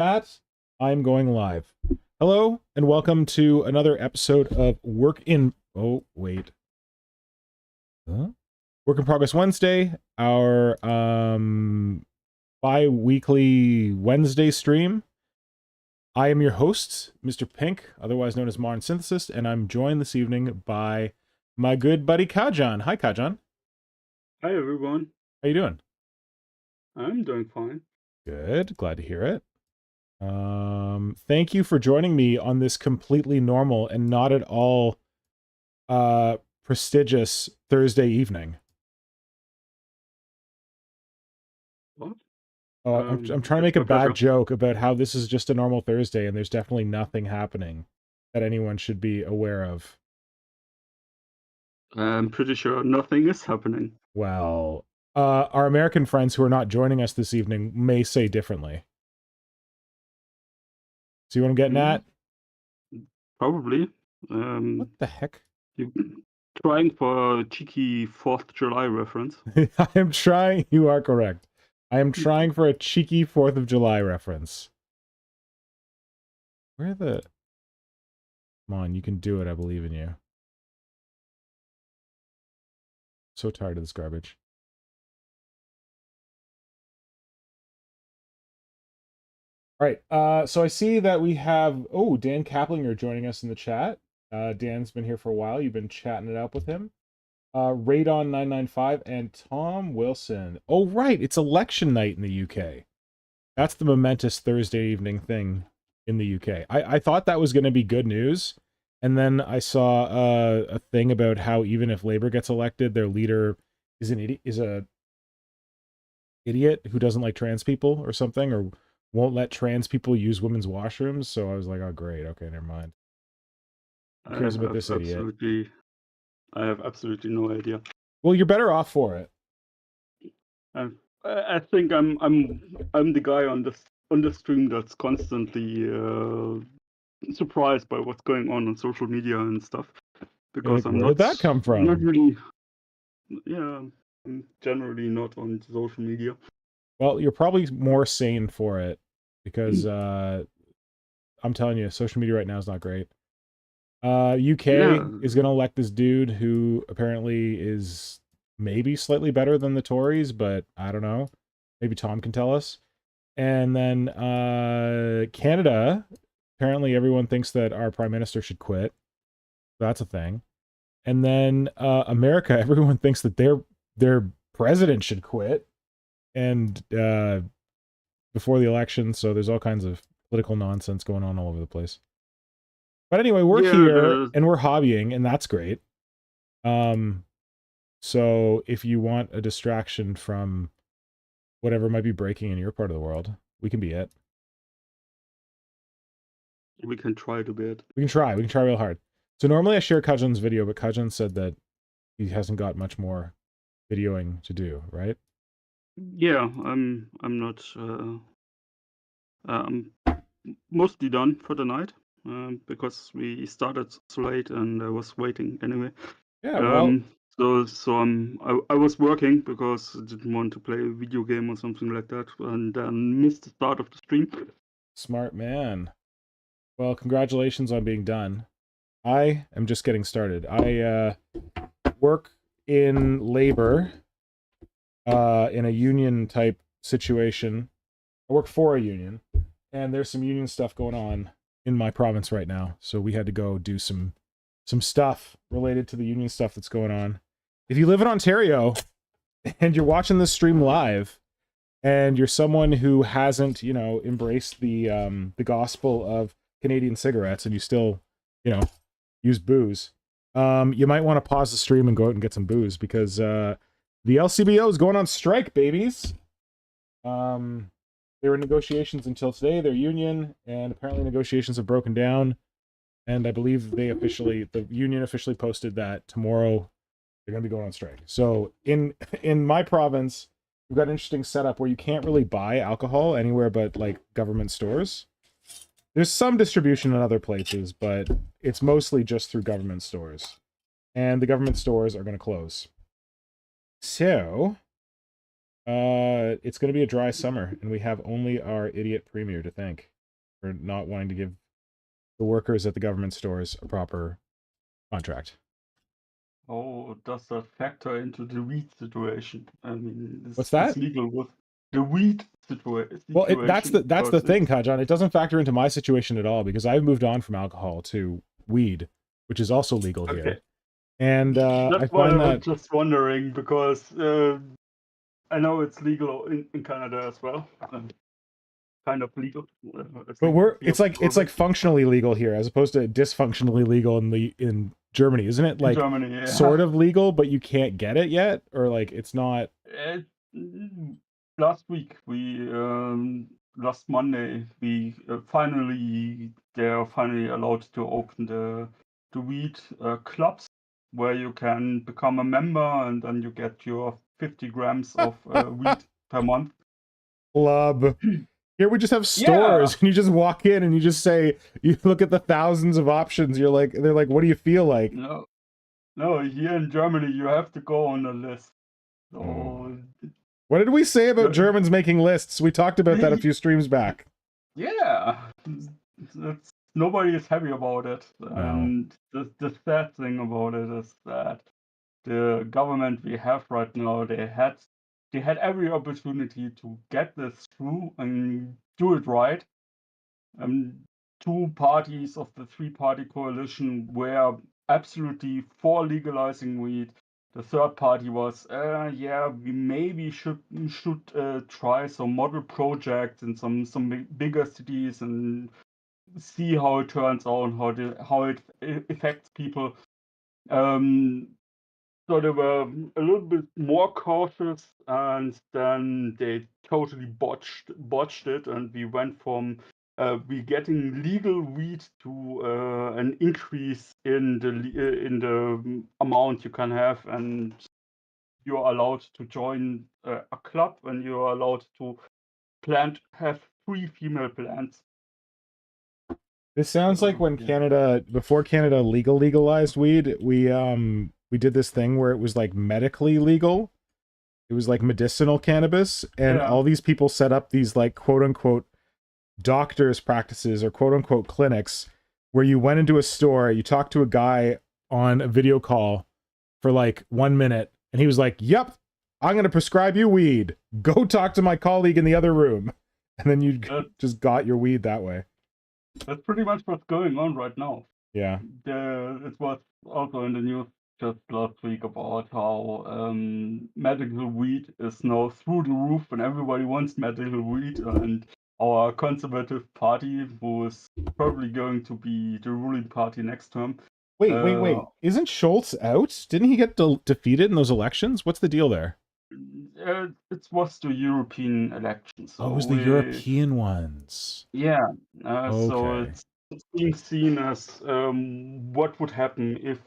Chat, I'm going live. Hello, and welcome to another episode of Work in Progress Wednesday, our bi-weekly Wednesday stream. I am your host, Mr. Pink, otherwise known as Modern Synthesis, and I'm joined this evening by my good buddy Kajan. Hi, Kajan. Hi, everyone. How you doing? I'm doing fine. Good, glad to hear it. Thank you for joining me on this completely normal and not at all prestigious Thursday evening. What? Oh, I'm trying to make a bad joke about how this is just a normal Thursday and there's definitely nothing happening that anyone should be aware of. I'm pretty sure nothing is happening. Well, our American friends who are not joining us this evening may say differently. See what I'm getting at? Probably. What the heck? You're trying for a cheeky 4th of July reference. I am trying. You are correct. I am trying for a cheeky 4th of July reference. Where the... Come on, you can do it. I believe in you. So tired of this garbage. All right, so I see that we have... Oh, Dan Kaplinger joining us in the chat. Dan's been here for a while. You've been chatting it up with him. Radon995 and Tom Wilson. Oh, right, it's election night in the UK. That's the momentous Thursday evening thing in the UK. I thought that was going to be good news, and then I saw a thing about how even if Labour gets elected, their leader is a idiot who doesn't like trans people or something, or won't let trans people use women's washrooms. So I was like, oh great, okay, never mind. Who cares about this idiot? I have absolutely no idea. Well, you're better off for it. I think I'm the guy on the stream that's constantly surprised by what's going on social media and stuff. Because Where did that come from? Not really. Yeah, I'm generally not on social media. Well, you're probably more sane for it because I'm telling you, social media right now is not great. UK is going to elect this dude who apparently is maybe slightly better than the Tories, but I don't know. Maybe Tom can tell us. And then Canada, apparently everyone thinks that our prime minister should quit. That's a thing. And then America, everyone thinks that their president should quit. And before the election, so there's all kinds of political nonsense going on all over the place. But anyway, we're here and we're hobbying, and that's great. So if you want a distraction from whatever might be breaking in your part of the world, we can be it. We can try to be it. We can try real hard. So normally I share Kajan's video, but Kajan said that he hasn't got much more videoing to do, right? Yeah, I'm not mostly done for the night. Because we started so late and I was waiting anyway. Yeah, well... I was working because I didn't want to play a video game or something like that, and then missed the start of the stream. Smart man. Well, congratulations on being done. I am just getting started. I work in labor in a union type situation. I work for a union, and there's some union stuff going on in my province right now, so we had to go do some stuff related to the union stuff that's going on. If you live in Ontario and you're watching this stream live and you're someone who hasn't, you know, embraced the gospel of Canadian cigarettes and you still, you know, use booze, you might want to pause the stream and go out and get some booze because the LCBO is going on strike, babies. They were in negotiations until today, their union, and apparently negotiations have broken down. And I believe the union officially posted that tomorrow they're going to be going on strike. So in my province, we've got an interesting setup where you can't really buy alcohol anywhere but like government stores. There's some distribution in other places, but it's mostly just through government stores. And the government stores are going to close. So... it's going to be a dry summer, and we have only our idiot premier to thank. for not wanting to give the workers at the government stores a proper contract. Oh, does that factor into the weed situation? I mean, What's it's that? legal with the weed Well, that's situation the because thing, it's Kajan. It doesn't factor into my situation at all because I've moved on from alcohol to weed, which is also legal okay. here. And I That's why I find was that, just wondering because I know it's legal in Canada as well. Kind of legal. At but least it's like functionally legal here as opposed to dysfunctionally legal in Germany, isn't it? in Like Germany, yeah. sort of legal, but you can't get it yet, or like it's not. Last week last Monday we they're finally allowed to open the weed clubs where you can become a member and then you get your 50 grams of weed per month. Club. Here we just have Yeah. stores and you just walk in and you just say, you look at the thousands of options, they're like, what do you feel like? No, here in Germany you have to go on a list. So What did we say about Germans making lists? We talked about that a few streams back. yeah, nobody is happy about it. No. And the sad thing about it is that the government we have right now, they had every opportunity to get this through and do it right. Two parties of the three-party coalition were absolutely for legalizing weed. The third party was, yeah, we maybe should try some model projects in some bigger cities and see how it turns out, how it affects people. So they were a little bit more cautious, and then they totally botched it, and we went from we getting legal weed to an increase in the amount you can have, and you're allowed to join a club, and you're allowed to have 3 female plants. This sounds like when Canada, before Canada legalized weed, we did this thing where it was like medically legal. It was like medicinal cannabis, and all these people set up these like quote unquote doctors' practices or quote unquote clinics where you went into a store, you talked to a guy on a video call for like 1 minute, and he was like, "Yep, I'm gonna prescribe you weed. Go talk to my colleague in the other room," and then you just got your weed that way. That's pretty much what's going on right now. Yeah. It was also in the news just last week about how medical weed is now through the roof and everybody wants medical weed, and our conservative party, who is probably going to be the ruling party next term. Wait. Isn't Schultz out? Didn't he get defeated in those elections? What's the deal there? It was the European elections. So it was the European ones. Yeah. Okay. So it's being seen as what would happen if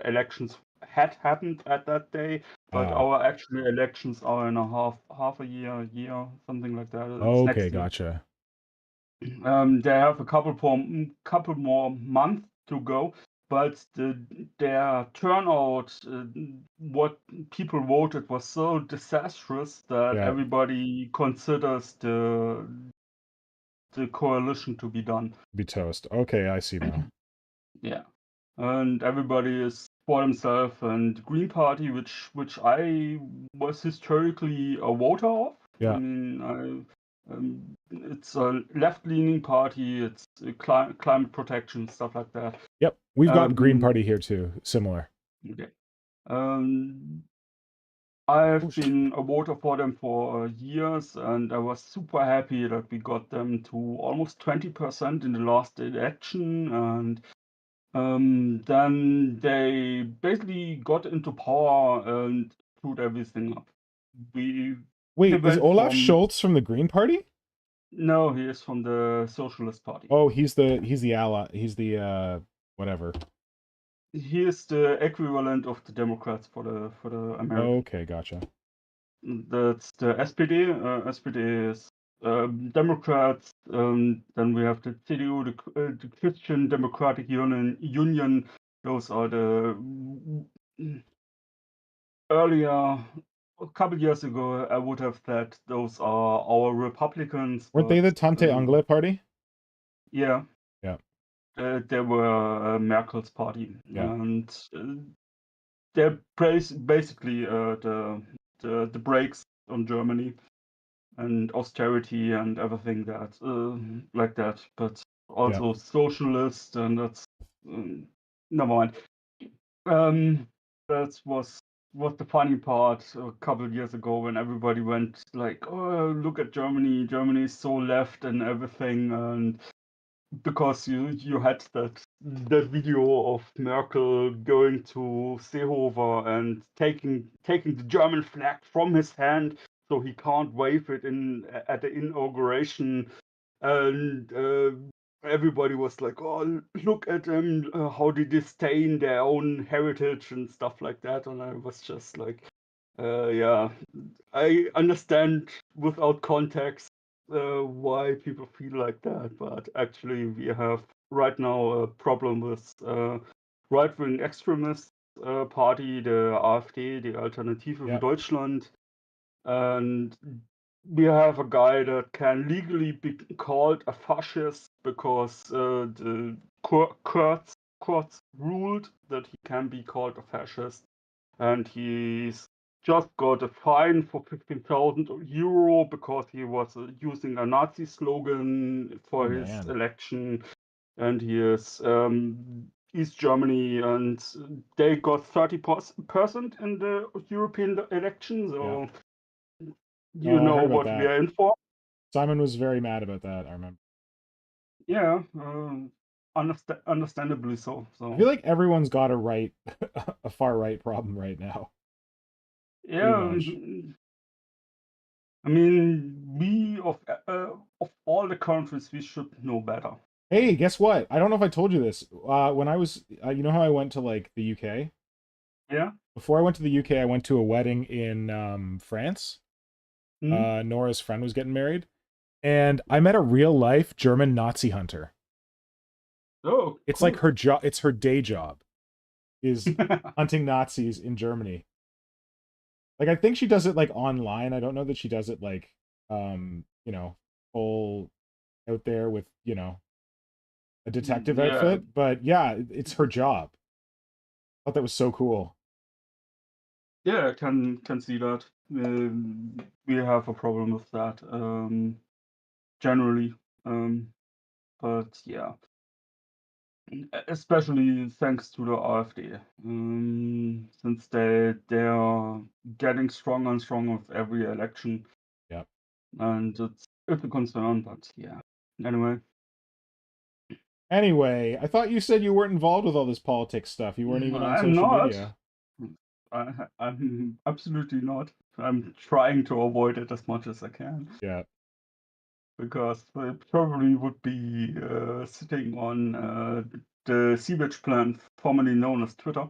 elections had happened at that day, but our actual elections are in half a year, something like that. It's okay, next year. gotcha. They have a couple more months to go, but their turnout, what people voted, was so disastrous that everybody considers the coalition to be done. Be toast. Okay, I see now. Yeah, and everybody is for themselves, and Green Party, which I was historically a voter of. Yeah. I mean, it's a left-leaning party. It's climate protection, stuff like that. Yep, we've got Green Party here too. Similar. Okay. I've been a voter for them for years, and I was super happy that we got them to almost 20% in the last election, and then they basically got into power and screwed everything up. Wait, is Olaf Scholz from the Green Party? No, he is from the Socialist Party. Oh, he's the ally. He's the whatever. He is the equivalent of the Democrats for the American. Okay, gotcha. That's the SPD. SPD is Democrats. Then we have the CDU, the Christian Democratic Union. Those are the earlier, a couple years ago, I would have said those are our Republicans. Weren't they the Tante Angle party? Yeah. Yeah. They were Merkel's party, Yeah. and they basically the brakes on Germany and austerity and everything that like that, but Yeah. also socialist, and that's never mind. Um, that was the funny part a couple of years ago when everybody went like, "Oh, look at Germany! Germany is so left and everything," and because you had that video of Merkel going to Seehofer and taking the German flag from his hand so he can't wave it in at the inauguration, and everybody was like, "Oh, look at them! How they disdain their own heritage and stuff like that." And I was just like, "Yeah, I understand without context why people feel like that, but actually we have right now a problem with right-wing extremist party, the AfD, the Alternative für Yeah. Deutschland, and we have a guy that can legally be called a fascist because the courts ruled that he can be called a fascist, and he's just got a fine for 15,000 euro because he was using a Nazi slogan Oh for his man. election, and he is East Germany, and they got 30% in the European election, Yeah. so you Oh, I know heard about what we that. are in for. Simon was very mad about that, I remember. Yeah, understandably so. I So feel like everyone's got a right a far right problem right now. Pretty yeah, much. I mean, we of all the countries, we should know better. Hey, guess what? I don't know if I told you this. When I was, you know how I went to like the UK? Yeah. Before I went to the UK, I went to a wedding in France. Hmm? Nora's friend was getting married, and I met a real life German Nazi hunter. Oh, It's like cool. her job. It's her day job is hunting Nazis in Germany. Like I think she does it like online. I don't know that she does it like, full out there with a detective Yeah, outfit. But yeah, it's her job. I thought that was so cool. yeah, I can see that. We have a problem with that generally, um, but yeah, especially thanks to the AfD, since they are getting stronger and stronger with every election, Yeah. and it's a concern. But yeah, anyway. Anyway, I thought you said you weren't involved with all this politics stuff. You weren't even on I'm social not. media. I'm absolutely not. I'm trying to avoid it as much as I can Yeah. because I probably would be sitting on the sewage plant, formerly known as Twitter,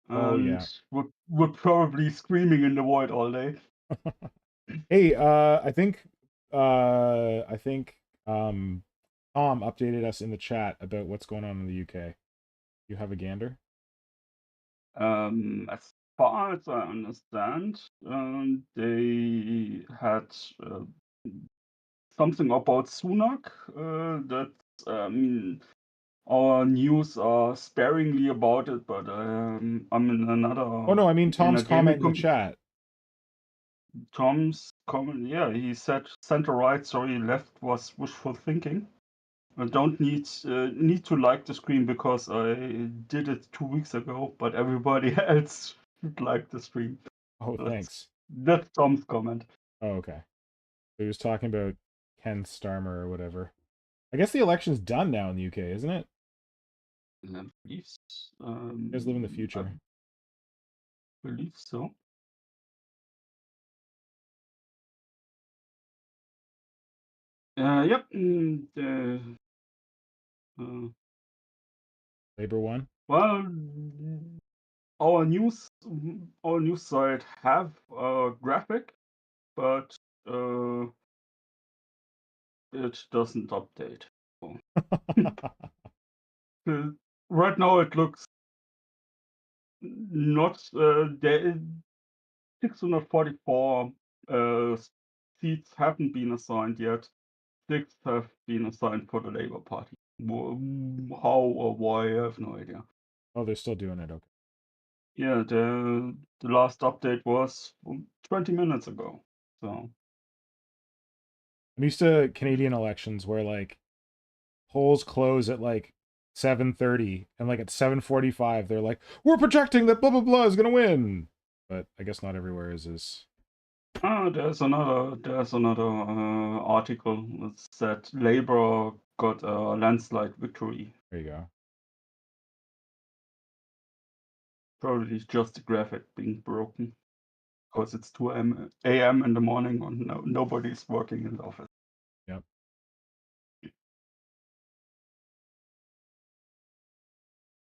Oh and yeah. would probably screaming in the void all day. Hey, I think um Tom updated us in the chat about what's going on in the UK. You have a gander? As far as I understand, they had something about Sunak that I mean our news are sparingly about it, but I'm in Oh no, I mean in a Tom's gaming comment in the chat. Tom's comment. Yeah, he said center right, sorry, left was wishful thinking. I don't need to like the stream because I did it 2 weeks ago, but everybody else liked the stream. Oh, That's thanks. that's Tom's comment. Oh, okay. So he was talking about Ken Starmer or whatever. I guess the election's done now in the UK, isn't it? I believe, You guys live in the I future. believe so. Yep. Uh, Labor won. well, our news our news site have a graphic, but uh, it doesn't update. So, right now it looks not there. 644 seats haven't been assigned yet, 6 have been assigned for the Labour Party. How or why, I have no idea. Oh, they're still doing it. Okay. Yeah, the last update was 20 minutes ago. So I'm used to Canadian elections where like polls close at like 7:30 and like at 7:45 they're like, we're projecting that blah blah blah is gonna win. But I guess not everywhere is. there's another article that said Labour got a landslide victory. There you go. Probably just the graphic being broken because it's 2 a.m. in the morning and nobody's working in the office. Yep.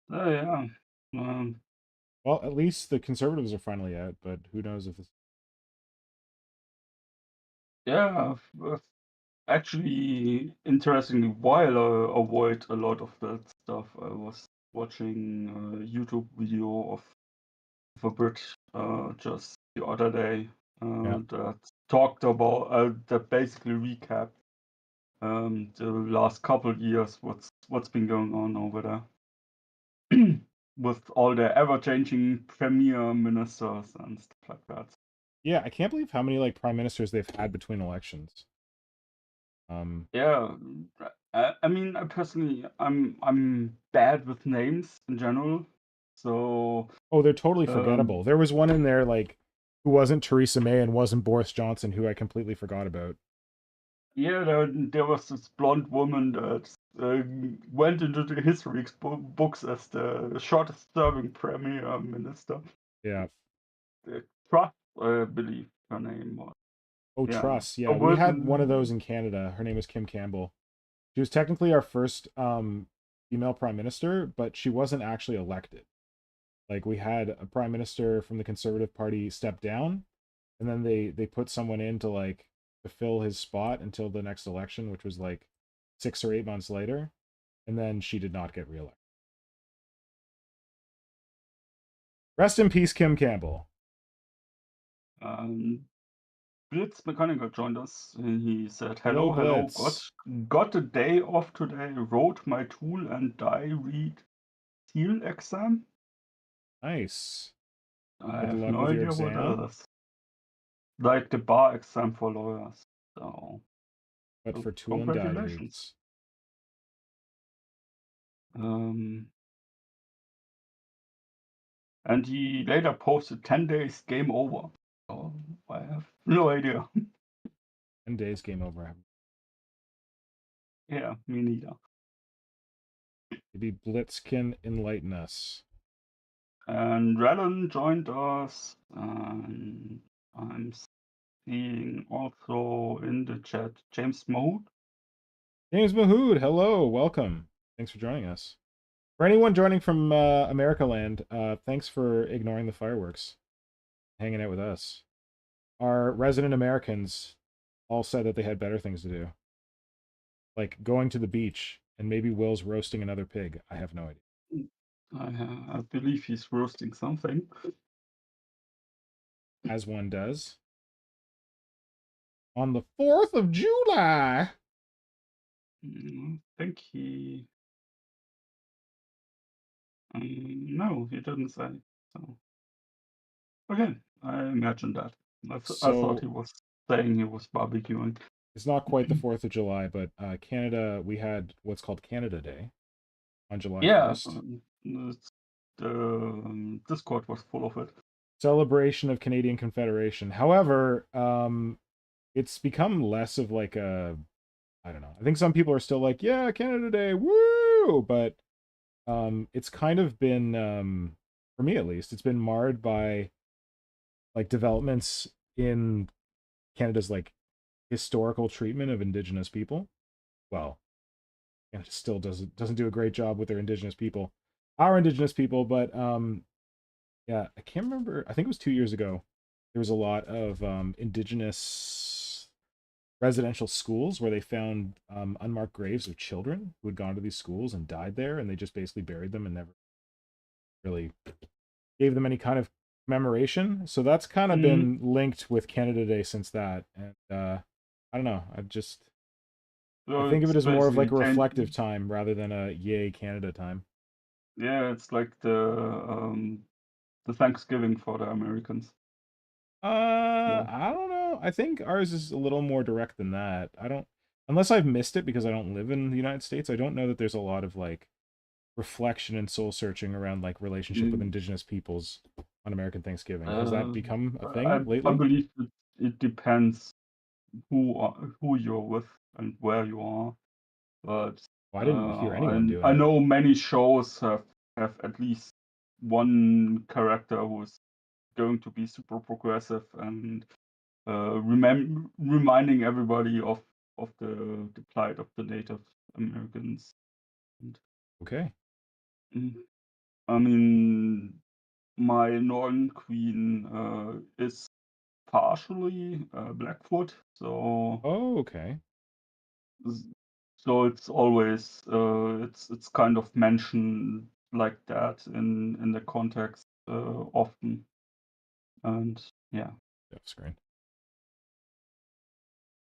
Yeah. Well, at least the Conservatives are finally out, but who knows if this. Yeah, actually, interestingly, while I avoid a lot of that stuff, I was watching a YouTube video of a Brit just the other day Yeah. that talked about that basically recapped the last couple years what's been going on over there with all the ever-changing premier ministers and stuff like that. Yeah, I can't believe how many like prime ministers they've had between elections. Yeah, I mean, I personally, I'm bad with names in general, so Oh, they're totally forgettable. There was one in there like who wasn't Theresa May and wasn't Boris Johnson, who I completely forgot about. yeah, there was this blonde woman that went into the history books as the shortest-serving premier minister. Yeah. Truss, I believe her name was. Oh, Yeah, Truss. Yeah, we had one of those in Canada. Her name was Kim Campbell. She was technically our first female prime minister, but she wasn't actually elected. Like we had a prime minister from the Conservative Party step down, and then they put someone in to like to fill his spot until the next election, which was like 6 or 8 months later, and then she did not get reelected. Rest in peace, Kim Campbell. Blitz Mechanical joined us and he said, Hello, hello, Blitz. got a day off today, wrote my tool and die read seal exam. Nice. I Good have luck no with your idea what exam. that is. Like the bar exam for lawyers. But for tool and die congratulations. reads. And he later posted 10 days game over. So I have no idea. 10 days game over. Yeah, me neither. Maybe Blitz can enlighten us. And Rallon joined us, and I'm seeing also in the chat James Mode. James Mahood, hello, welcome. Thanks for joining us. For anyone joining from America Land, thanks for ignoring the fireworks, hanging out with us. Our resident Americans all said that they had better things to do, like going to the beach, and maybe Will's roasting another pig. I have no idea. I believe he's roasting something. As one does. On the 4th of July. I think he... no, he didn't say. So, okay, I imagined that. I thought he was saying he was barbecuing. It's not quite the 4th of July, but Canada, we had what's called Canada Day on July 1st. The Discord was full of it. Celebration of Canadian Confederation. However, it's become less of like a, I don't know. I think some people are still like, yeah, Canada Day, woo! But it's kind of been, for me at least, it's been marred by like developments in Canada's like historical treatment of Indigenous people. Well, Canada still doesn't do a great job with their Indigenous people, our Indigenous people, but yeah, I can't remember. I think it was 2 years ago. There was a lot of Indigenous residential schools where they found unmarked graves of children who had gone to these schools and died there, and they just basically buried them and never really gave them any kind of commemoration. So that's kind of been linked with Canada Day since that. And I don't know. I So think of it's it as more of basically like a reflective time rather than a yay Canada time. yeah, it's like the Thanksgiving for the Americans. Yeah. I don't know. I think ours is a little more direct than that. I don't, unless I've missed it because I don't live in the United States, I don't know that there's a lot of like reflection and soul searching around like relationship with Mm. indigenous peoples on American Thanksgiving. Has that become a I thing I lately? believe it depends who you're with and where you are. But Well, I didn't hear anyone doing I it. know many shows have at least one character who's going to be super progressive and reminding everybody of the plight of the Native Americans. And, Okay. I mean, my Norn queen is partially Blackfoot, so Oh, okay. so it's always it's kind of mentioned like that in the context often, and yeah. Off screen.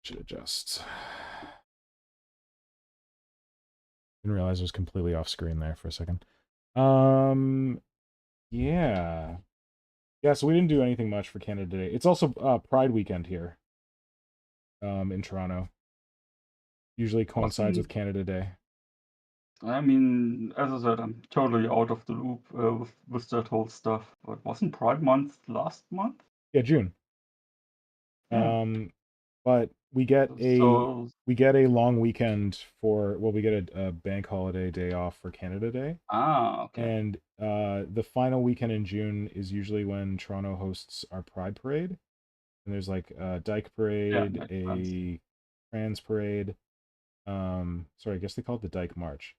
Should adjust. Didn't realize I was completely off screen there for a second. Yeah. Yeah, so we didn't do anything much for Canada Day. It's also Pride weekend here. In Toronto. Usually coincides with Canada Day. I mean, as I said, I'm totally out of the loop with that whole stuff. But wasn't Pride Month last month? Yeah, June. Yeah. But we get So a long weekend for, well, we get a bank holiday day off for Canada Day. okay. And the final weekend in June is usually when Toronto hosts our Pride Parade. And there's like a Dyke Yeah, Parade, makes sense. a Trans Parade. Sorry, I guess they call it the Dyke March.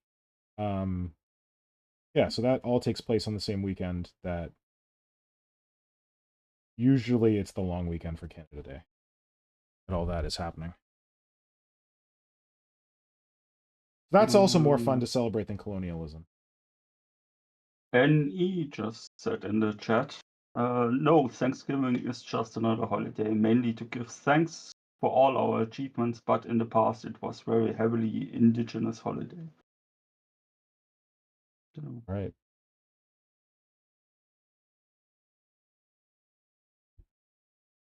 Yeah, so that all takes place on the same weekend. That usually it's the long weekend for Canada Day. And all that is happening. That's also more fun to celebrate than colonialism. NE just said in the chat, no, Thanksgiving is just another holiday, mainly to give thanks for all our achievements, but in the past it was very heavily indigenous holiday. So, Right.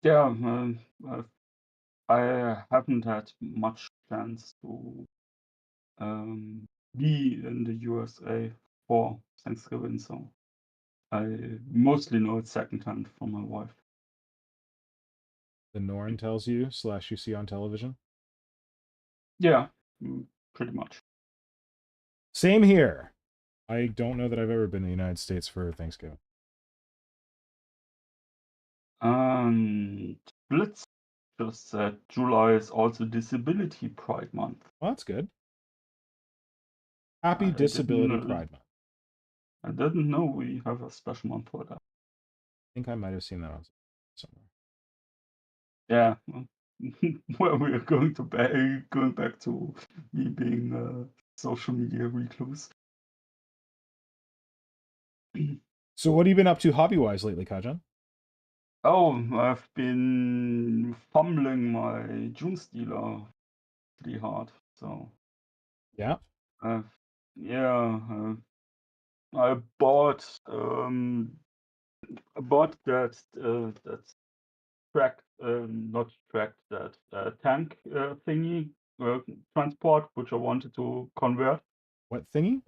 yeah, I haven't had much chance to be in the USA for Thanksgiving, so I mostly know it secondhand from my wife. The Norn tells you / you see on television. Yeah, pretty much. Same here. I don't know that I've ever been to the United States for Thanksgiving. Blitz just said July is also Disability Pride Month. Well, that's good. Happy Disability Pride Month. I didn't know we have a special month for that. I think I might have seen that on somewhere. Yeah, well, we are going back to me being a social media recluse. So what have you been up to hobby-wise lately, Kajan? Oh, I've been fumbling my June Stealer pretty hard. So Yeah. yeah, I bought that tracked not tracked that tank thingy transport, which I wanted to convert. What thingy?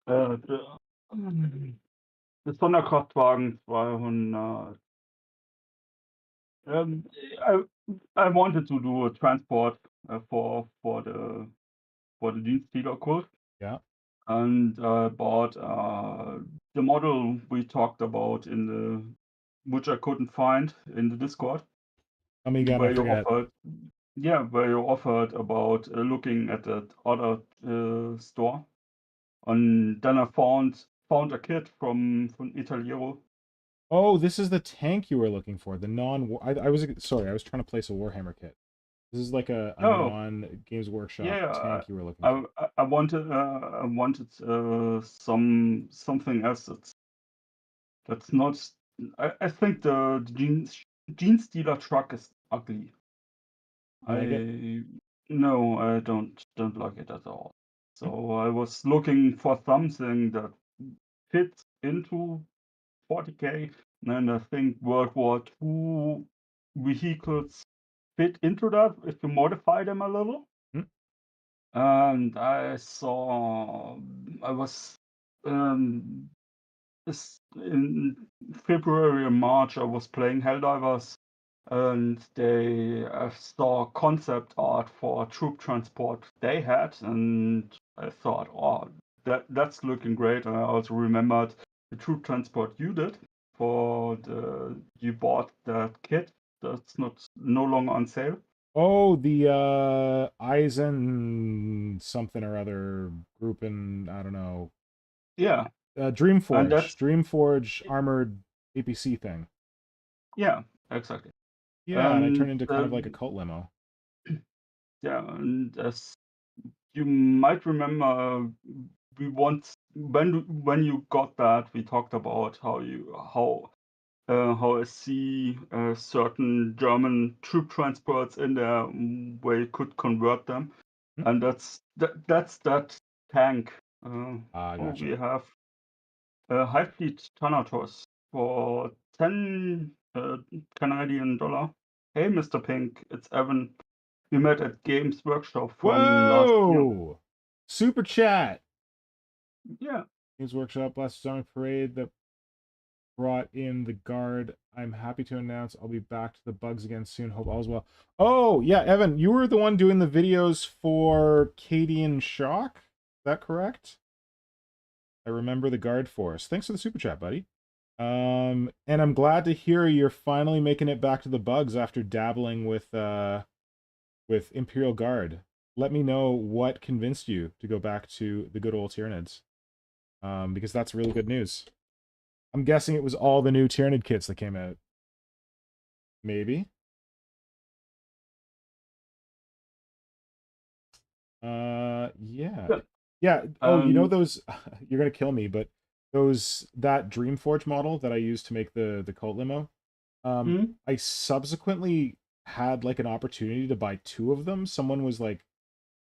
The Sonderkraftwagen 200. Um, I I wanted to do a transport for the Dienstdealer code, Yeah. and bought the model we talked about which I couldn't find in the Discord, Tell me again, I where you forget. offered where you offered about looking at that other store, and then I found a kit from Italiero. Oh, this is the tank you were looking for. The non. I was sorry. I was trying to place a Warhammer kit. This is like a Oh, non Games Workshop yeah, tank you were looking for. I wanted something else that's not. I think the Gene Stealer truck is ugly. You like it? No, I don't like it at all. So I was looking for something that fits into 40K, and I think World War II vehicles fit into that if you modify them a little. Hmm. And I was um, in February and March, I was playing Helldivers, and I saw concept art for troop transport they had, and I thought, oh, that's looking great. And I also remembered the troop transport you did you bought that kit that's no longer on sale. Oh, the Eisen something or other group in, I don't know. Yeah, and Dreamforge armored APC thing. yeah, exactly. Yeah, and I And turned into kind of like a cult limo. yeah, and as you might remember, when you got that, we talked about how I see certain German troop transports in there, where you could convert them, Hmm. and that's that tank. We Gotcha. have a high fleet Thanatos for 10 Canadian dollar. Hey, Mr. Pink, it's Evan. We met at Games Workshop from last year. Whoa! Super chat! Yeah. Games Workshop last summer parade that brought in the guard. I'm happy to announce I'll be back to the bugs again soon. Hope all's well. Oh, yeah, Evan, you were the one doing the videos for Cadian Shock? Is that correct? I remember the guard force. Thanks for the super chat, buddy. And I'm glad to hear you're finally making it back to the bugs after dabbling with Imperial Guard. Let me know what convinced you to go back to the good old Tyranids. Because that's really good news. I'm guessing it was all the new Tyranid kits that came out. Maybe. Yeah. Yeah. Yeah. Oh, you know Um, those you're gonna kill me, but that Dreamforge model that I used to make the cult limo, mm, I subsequently had like an opportunity to buy two of them. Someone was like,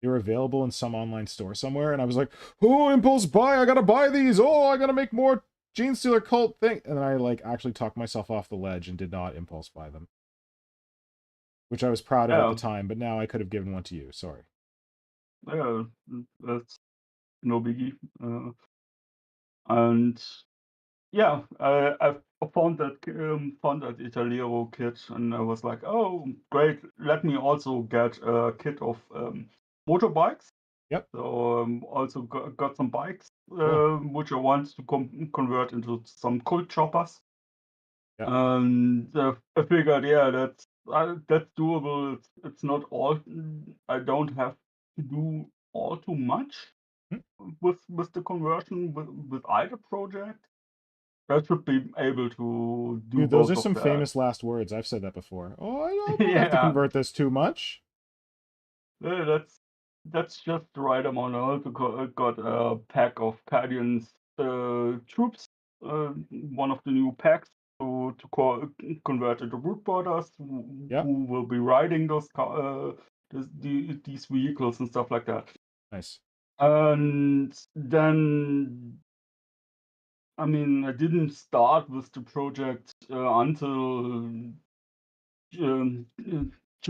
they were available in some online store somewhere, and I was like, oh, impulse buy, I gotta buy these. Oh, I gotta make more Gene Stealer cult thing. And then I like actually talked myself off the ledge and did not impulse buy them, which I was proud of at the yeah, time, but now I could have given one to you. Sorry. yeah, that's no biggie. And yeah, I found that Italiero kit, and I was like, oh, great! Let me also get a kit of motorbikes. Yep. So also got some bikes, Cool. which I want to convert into some cult choppers. Yep. And I figured, yeah, that's doable. It's not all. I don't have to do all too much Hmm. with the conversion with either project. I should be able to do Dude, those both are of some that. famous last words. I've said that before. Oh, I don't have to Yeah, convert this too much. that's just the right amount. I also got a pack of Kajan's troops, one of the new packs convert into root borders Yep. who will be riding these vehicles and stuff like that. Nice. And then, I mean, I didn't start with the project until June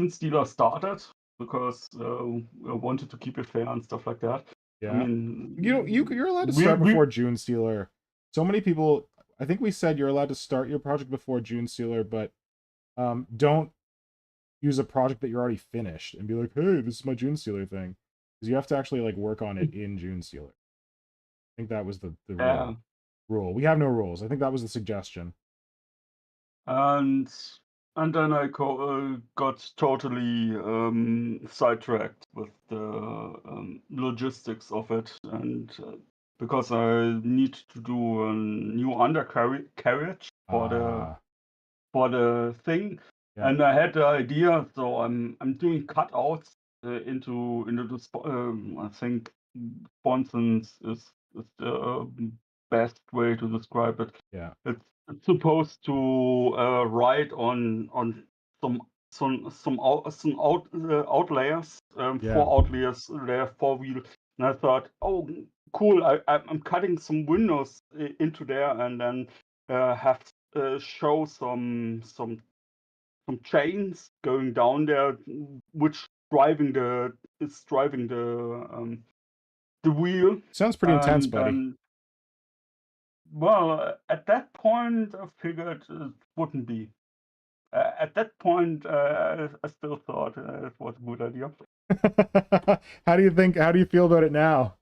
Stealer started because I wanted to keep it fair and stuff like that. I Yeah. mean, You're allowed to we start we before June Stealer. So many people, I think we said you're allowed to start your project before June Stealer, but don't use a project that you're already finished and be like, hey, this is my June Stealer thing. Because you have to actually like work on it in June Stealer. I think that was the yeah, rule. We have no rules. I think that was the suggestion. and then I got totally sidetracked with the logistics of it, and because I need to do a new undercarriage Ah, for the thing, yeah. and I had the idea, so I'm doing cutouts into the I think sponsons is the best way to describe it. Yeah. It's supposed to ride on some outlayers, Yeah. 4 outlayers, layer 4 wheel, and I thought, oh, cool, I'm cutting some windows into there, and then have show some chains going down there, which is driving the wheel, Sounds pretty intense, and buddy. then, well, at that point I figured it wouldn't be. At that point, I still thought it was a good idea. How do you feel about it now?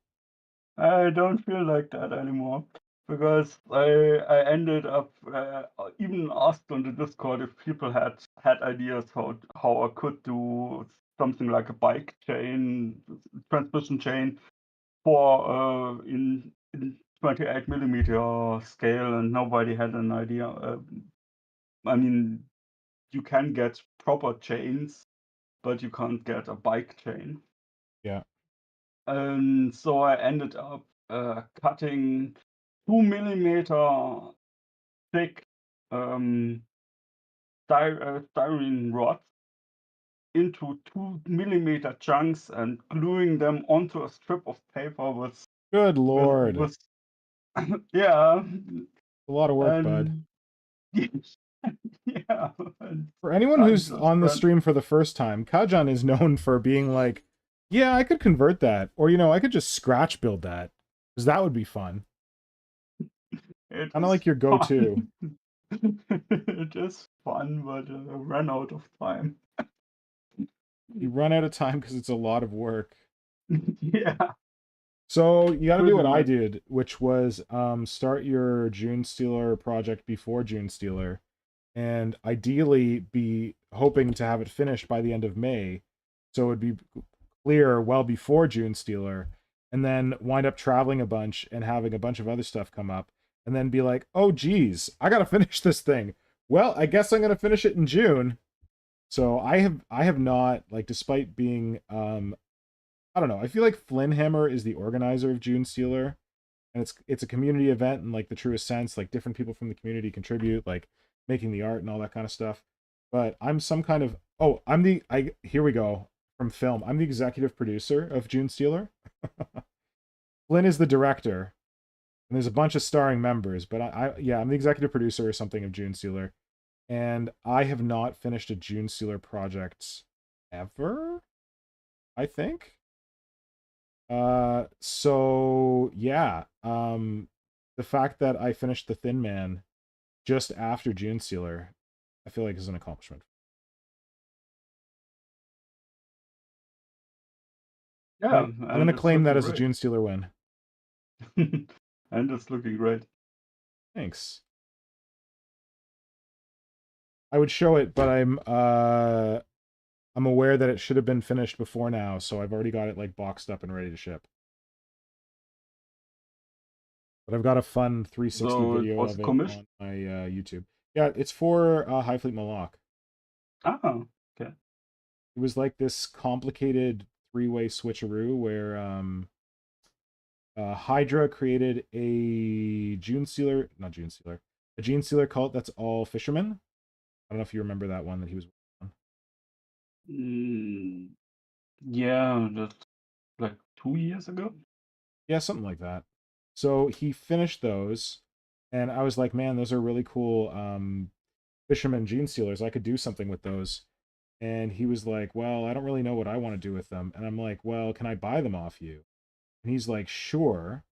I don't feel like that anymore because I ended up even asked on the Discord if people had ideas how I could do something like a bike chain, transmission chain for in 28mm scale, and nobody had an idea. I mean, you can get proper chains, but you can't get a bike chain. Yeah. And so I ended up cutting 2mm thick styrene rods into 2mm chunks and gluing them onto a strip of paper Good Lord. with yeah, A lot of work, bud. and yeah, and For anyone I who's just on the ran. stream for the first time, Kajan is known for being like, yeah, I could convert that. Or, I could just scratch build that. Because that would be fun. It Kind of is like your go-to. it is fun, but I ran out of time. You run out of time because it's a lot of work. Yeah. So you got to do what Pretty I much. did, which was start your June Stealer project before June Stealer, and ideally be hoping to have it finished by the end of May, so it would be clear well before June Stealer, and then wind up traveling a bunch and having a bunch of other stuff come up, and then be like, oh geez, I gotta finish this thing. Well, I guess I'm gonna finish it in June. So I have not, like, despite being I don't know, I feel like Flynnhammer is the organizer of June Stealer, and it's a community event in like the truest sense. Like different people from the community contribute, like making the art and all that kind of stuff. But I'm some kind of here we go from film. I'm the executive producer of June Stealer. Flynn is the director, and there's a bunch of starring members. But I'm the executive producer or something of June Stealer, and I have not finished a June Stealer project ever, I think. So yeah, the fact that I finished the Thin Man just after June Stealer, I feel like is an accomplishment. Yeah, I'm and gonna it's claim that looking as a great. June Stealer win. And it's looking great. Thanks. I would show it, but I'm aware that it should have been finished before now, so I've already got it like boxed up and ready to ship. But I've got a fun 360 So it video was of it commissioned. on my YouTube. Yeah, it's for High Fleet Moloch. Ah, okay. It was like this complicated three-way switcheroo where Hydra created a June Stealer, not June Stealer, a Gene Stealer cult that's all fishermen. I don't know if you remember that one that he was on. Yeah, that's like 2 years ago. Yeah, something like that. So he finished those, and I was like, man, those are really cool fisherman Gene Stealers. I could do something with those. And he was like, well, I don't really know what I want to do with them. And I'm like, well, can I buy them off you? And he's like, sure.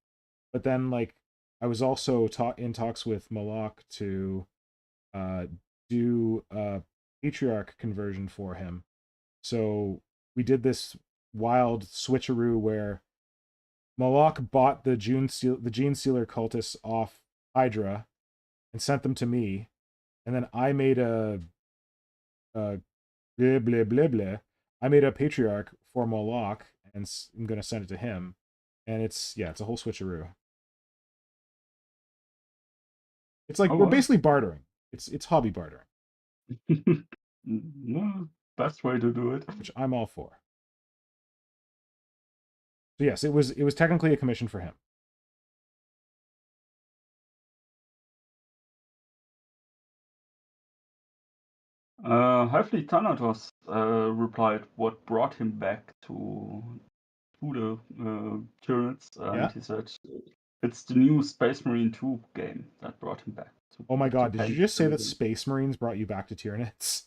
But then, like, I was also in talks with Malak to uh, do a patriarch conversion for him. So we did this wild switcheroo where Malak bought the Gene Sealer cultists off Hydra and sent them to me, and then I made a blah blah blah blah. I made a patriarch for Malak, and I'm gonna send it to him, and it's a whole switcheroo. It's like Oh we're well. basically bartering. It's hobby bartering, No, best way to do it. which I'm all for. So yes, it was technically a commission for him. Heavily Thanatos replied what brought him back to the Tyranids, and Yeah. he said it's the new Space Marine 2 game that brought him back Oh my to god, did you paint just say that everything. Space Marines brought you back to Tyranids?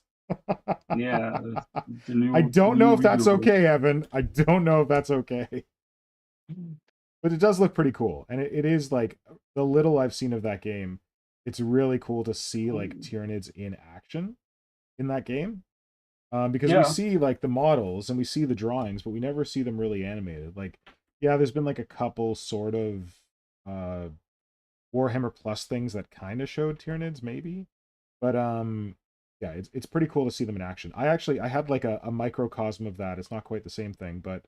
Yeah, the I don't know new if that's video okay, version. Evan. I don't know if that's okay. But it does look pretty cool. And it is like the little I've seen of that game, it's really cool to see like Tyranids in action in that game. Because we Yeah, see like the models and we see the drawings, but we never see them really animated. Like, yeah, there's been like a couple sort of uh Warhammer Plus things that kind of showed Tyranids, maybe. But yeah, it's pretty cool to see them in action. I had like a microcosm of that. It's not quite the same thing, but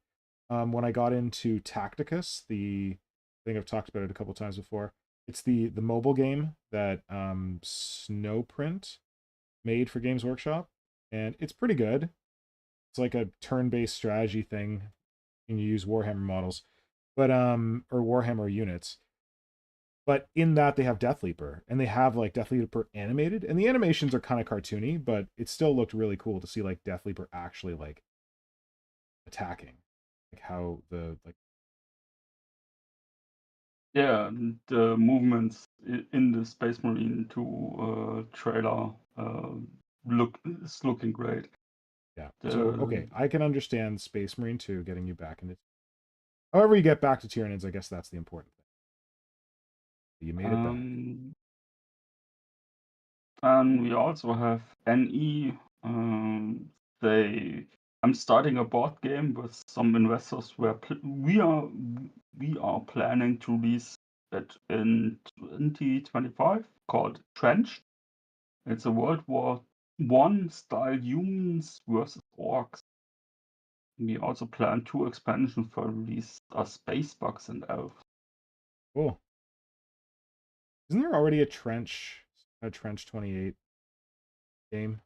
when I got into Tacticus, the thing I've talked about it a couple times before, it's the mobile game that Snowprint made for Games Workshop, and it's pretty good. It's like a turn-based strategy thing, and you use Warhammer models, but or Warhammer units. But in that they have Death Leaper, and they have like Death Leaper animated, and the animations are kind of cartoony, but it still looked really cool to see like Death Leaper actually like attacking, like how the like. yeah, and the movements in the Space Marine 2 trailer is looking great. Yeah. So The okay, I can understand Space Marine 2 getting you back into. However, you get back to Tyranids, I guess that's the important thing. You made it back. and we also have NE. They I'm starting a board game with some investors where we are planning to release it in 2025 called Trench. It's a World War One style humans versus orcs. We also plan 2 expansions for release: Space Bugs and Elves. Cool. Isn't there already a Trench 28 game?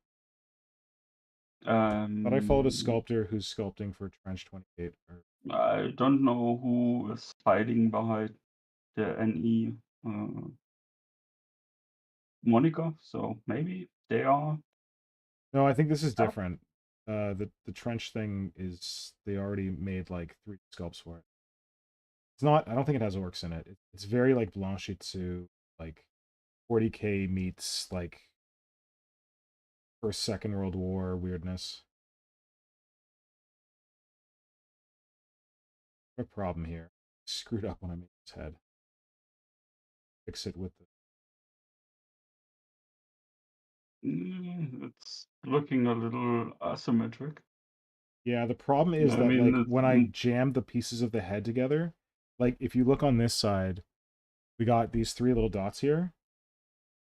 But I followed a Um, sculptor who's sculpting for Trench 28. Or I don't know who is hiding behind the NE moniker, so maybe they are. no, I think this is Oh. different. The trench thing is they already made like 3 sculpts for it. It's not. I don't think it has orcs in it. It's very like Blanchitsu, like 40K meets like First Second World War weirdness. I have a problem here. Screwed up when I made his head. Fix it with the. It's looking a little asymmetric. Yeah, the problem is I that mean, like it's when I jammed the pieces of the head together, like if you look on this side, we got these 3 little dots here,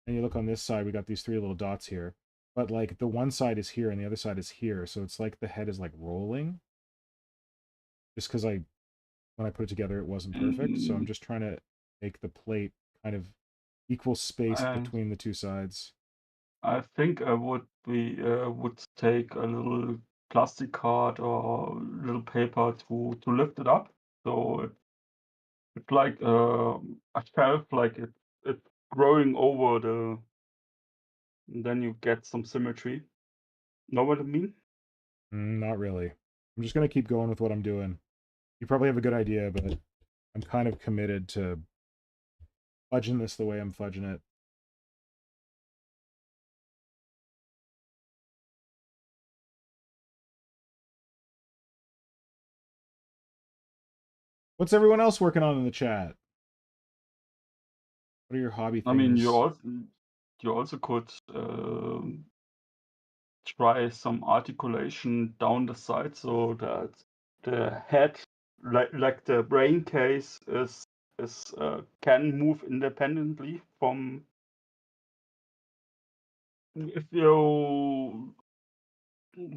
and you look on this side, we got these 3 little dots here. But like the one side is here and the other side is here, so it's like the head is like rolling. Just because when I put it together, it wasn't perfect. So I'm mm, just trying to make the plate kind of equal spaced I between the 2 sides. I think I would take a little plastic card or little paper to lift it up, so it's like a shelf, like it's growing over the. And then you get some symmetry. Know what I mean? Not really. I'm just gonna keep going with what I'm doing. You probably have a good idea, but I'm kind of committed to fudging this the way I'm fudging it. What's everyone else working on in the chat? What are your hobby I mean, things? you also could try some articulation down the side so that the head, like the brain case, is can move independently from. If you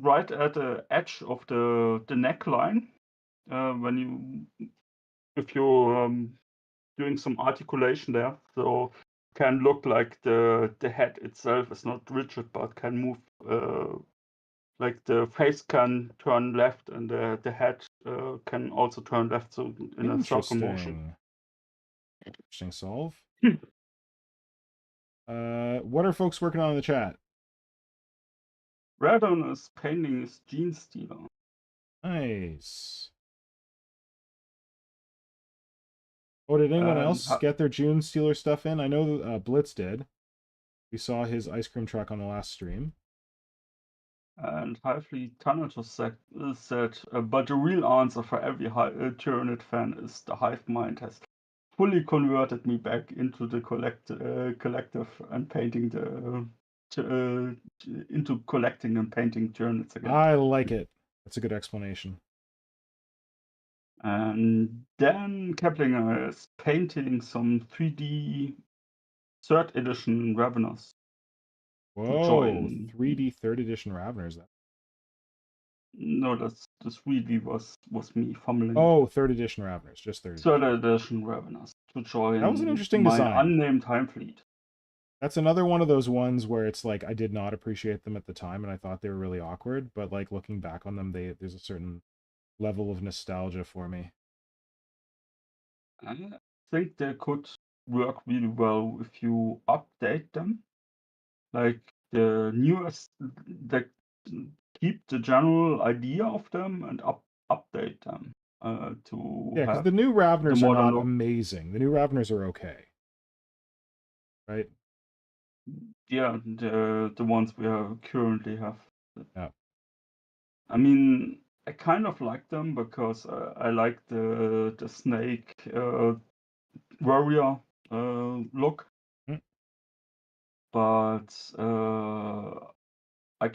right at the edge of the neckline, when you if you doing some articulation there, so can look like the head itself is not rigid but can move. Like the face can turn left and the head can also turn left, so in a circle motion. Interesting. Interesting solve. What are folks working on in the chat? Radon is painting his Gene Stealer. Nice. Oh, did anyone else get their June Stealer stuff in? I know Blitz did. We saw his ice cream truck on the last stream. And Hively Thanatos said, but the real answer for every Tyranid fan is the Hive Mind has fully converted me back into the collective and painting into collecting and painting Tyranids again. I like it. That's a good explanation. And then Keplinger is painting some 3D 3rd edition Raveners. Whoa, 3D 3rd edition Raveners. No, the 3D was me fumbling. Oh, 3rd edition Raveners, just 3rd edition. 3rd edition Raveners to join that was an interesting my design. unnamed Time Fleet. That's another one of those ones where it's like I did not appreciate them at the time, and I thought they were really awkward. But like looking back on them, there's a certain level of nostalgia for me. I think they could work really well if you update them. Like the newest, they keep the general idea of them and update them to because the new Raveners are not amazing. The new Raveners are okay, right? Yeah, the ones we currently have. Yeah. I mean, I kind of like them because I like the snake warrior look, but I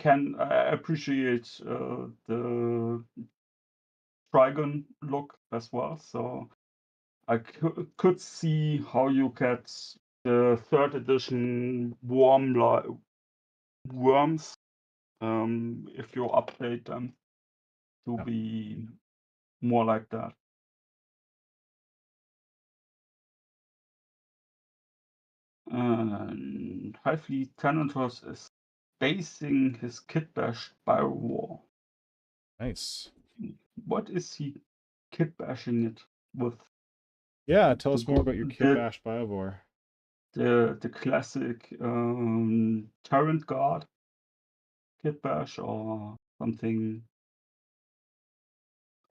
appreciate the Trigon look as well. So I could see how you get the 3rd edition worms if you update them to be more like that. And Hively Thanatos is basing his Kitbash Biowar. Nice. What is he kitbashing it with? Yeah, tell us more about your Kitbash Biowar. The classic Tyrant Guard Kitbash or something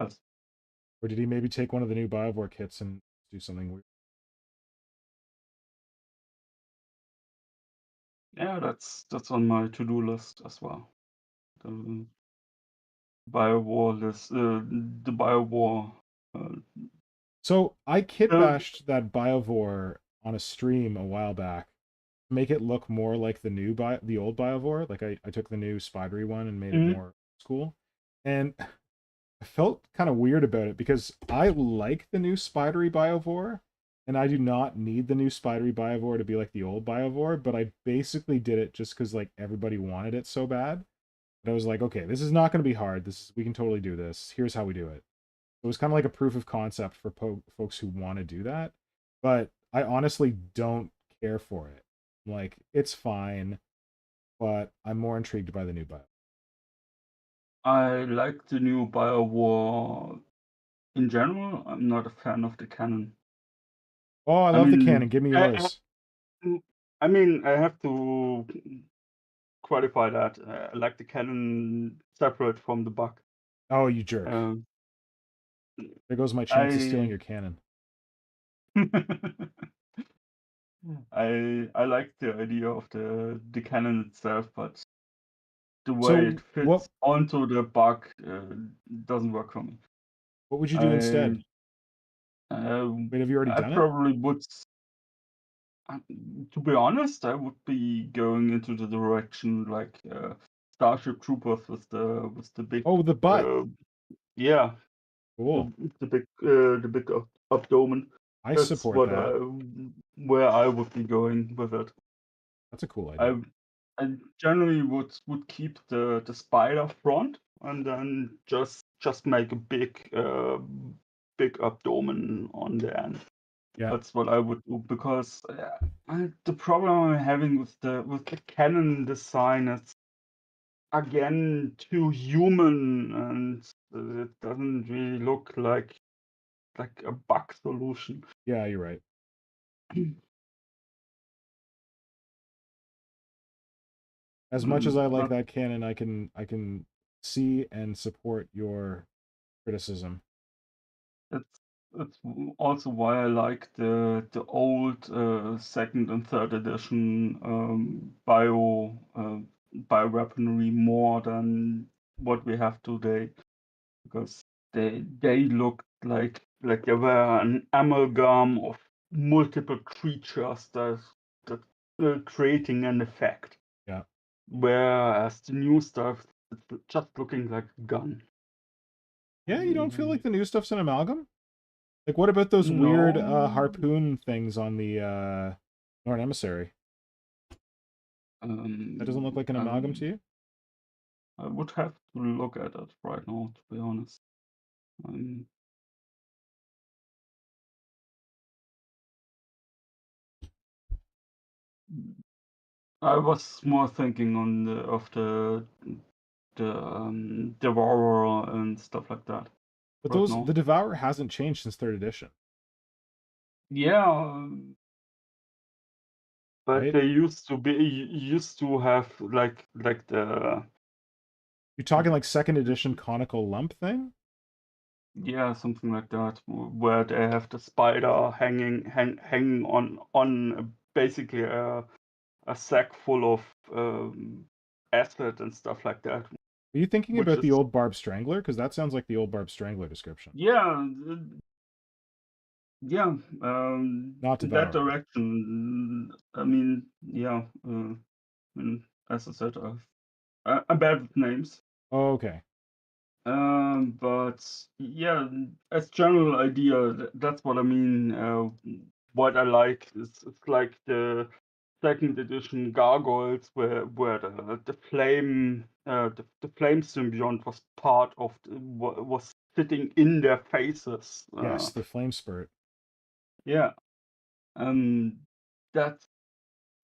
else. Or did he maybe take one of the new Biowar kits and do something weird? Yeah, that's on my to-do list as well. The Biowar list, the Biowar. So I kitbashed that Biovore on a stream a while back to make it look more like the old Biovore. Like I took the new spidery one and made it more cool. And I felt kind of weird about it because I like the new spidery Biovore, and I do not need the new spidery Biovore to be like the old Biovore, but I basically did it just because like everybody wanted it so bad. But I was like, okay, this is not going to be hard. We can totally do this. Here's how we do it. It was kind of like a proof of concept for folks who want to do that, but I honestly don't care for it. Like, it's fine, but I'm more intrigued by the new Bio. I like the new Biowar in general. I'm not a fan of the cannon. Oh, I love the cannon. Give me yours. I mean, I have to qualify that. I like the cannon separate from the buck. Oh, you jerk. There goes my chance of stealing your cannon. I like the idea of the cannon itself, but the way it fits onto the buck doesn't work for me. What would you do instead? Wait, have you already done it? I probably would. To be honest, I would be going into the direction like Starship Troopers with the big. Oh, the butt. Yeah. Cool. The big abdomen. I support that. Where I would be going with it. That's a cool idea. I generally would keep the spider front and then just make a big abdomen on the end. Yeah. That's what I would do because the problem I'm having with the cannon design is again too human and it doesn't really look like a bug solution. Yeah, you're right. as much as I like that canon, I can see and support your criticism. It's also why I like the old second and third edition bioweaponry more than what we have today, because they look like they were an amalgam of multiple creatures that creating an effect. Yeah. Whereas the new stuff, it's just looking like a gun. Yeah, you don't feel like the new stuff's an amalgam? Like, what about those weird No. harpoon things on the Norn Emissary? That doesn't look like an amalgam to you? I would have to look at it right now, to be honest. I was more thinking on the Devourer and stuff like that. But Right those now. the Devourer hasn't changed since third edition. Yeah, but right? they used to have like the You're talking like second edition conical lump thing? yeah, something like that, where they have the spider hanging on basically a sack full of acid and stuff like that. Are you thinking Which about the is old Barb Strangler? Because that sounds like the old Barb Strangler description. yeah, Not in that Devourer. direction. I mean, yeah. And as I said, I'm bad with names. Oh, okay. But yeah, as general idea, that's what I mean. What I like is it's like the second edition gargoyles, where the flame the flame symbiont was part of was sitting in their faces. Yes, the flame spurt. Yeah, um, that's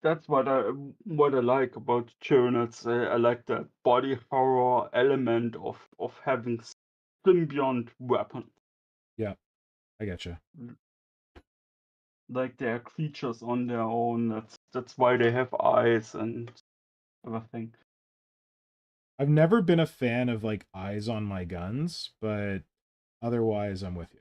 that's what I like about Tyranids. I like that body horror element of having symbiont weapons. Yeah, I get you. Like they're creatures on their own. That's why they have eyes and everything. I've never been a fan of like eyes on my guns, but otherwise I'm with you.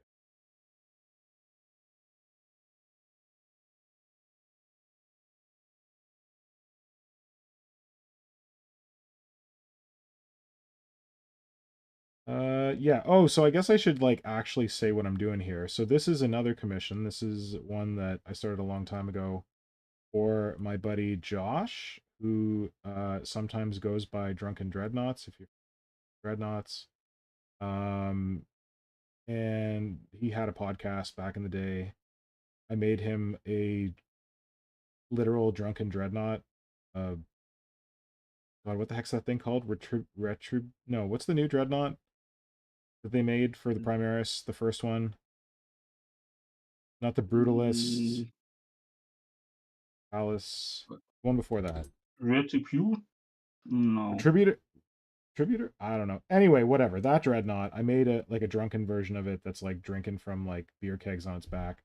Yeah. Oh, so I guess I should like actually say what I'm doing here. So this is another commission. This is one that I started a long time ago for my buddy Josh, who sometimes goes by Drunken Dreadnoughts, if you're Dreadnoughts. And he had a podcast back in the day. I made him a literal Drunken Dreadnought. God, what the heck's that thing called? No, what's the new Dreadnought that they made for the Primaris? The first one, not the Brutalist. Alice, one before that. Retribute? No. Tributor? I don't know. Anyway, whatever. That Dreadnought, I made a like a drunken version of it that's like drinking from like beer kegs on its back.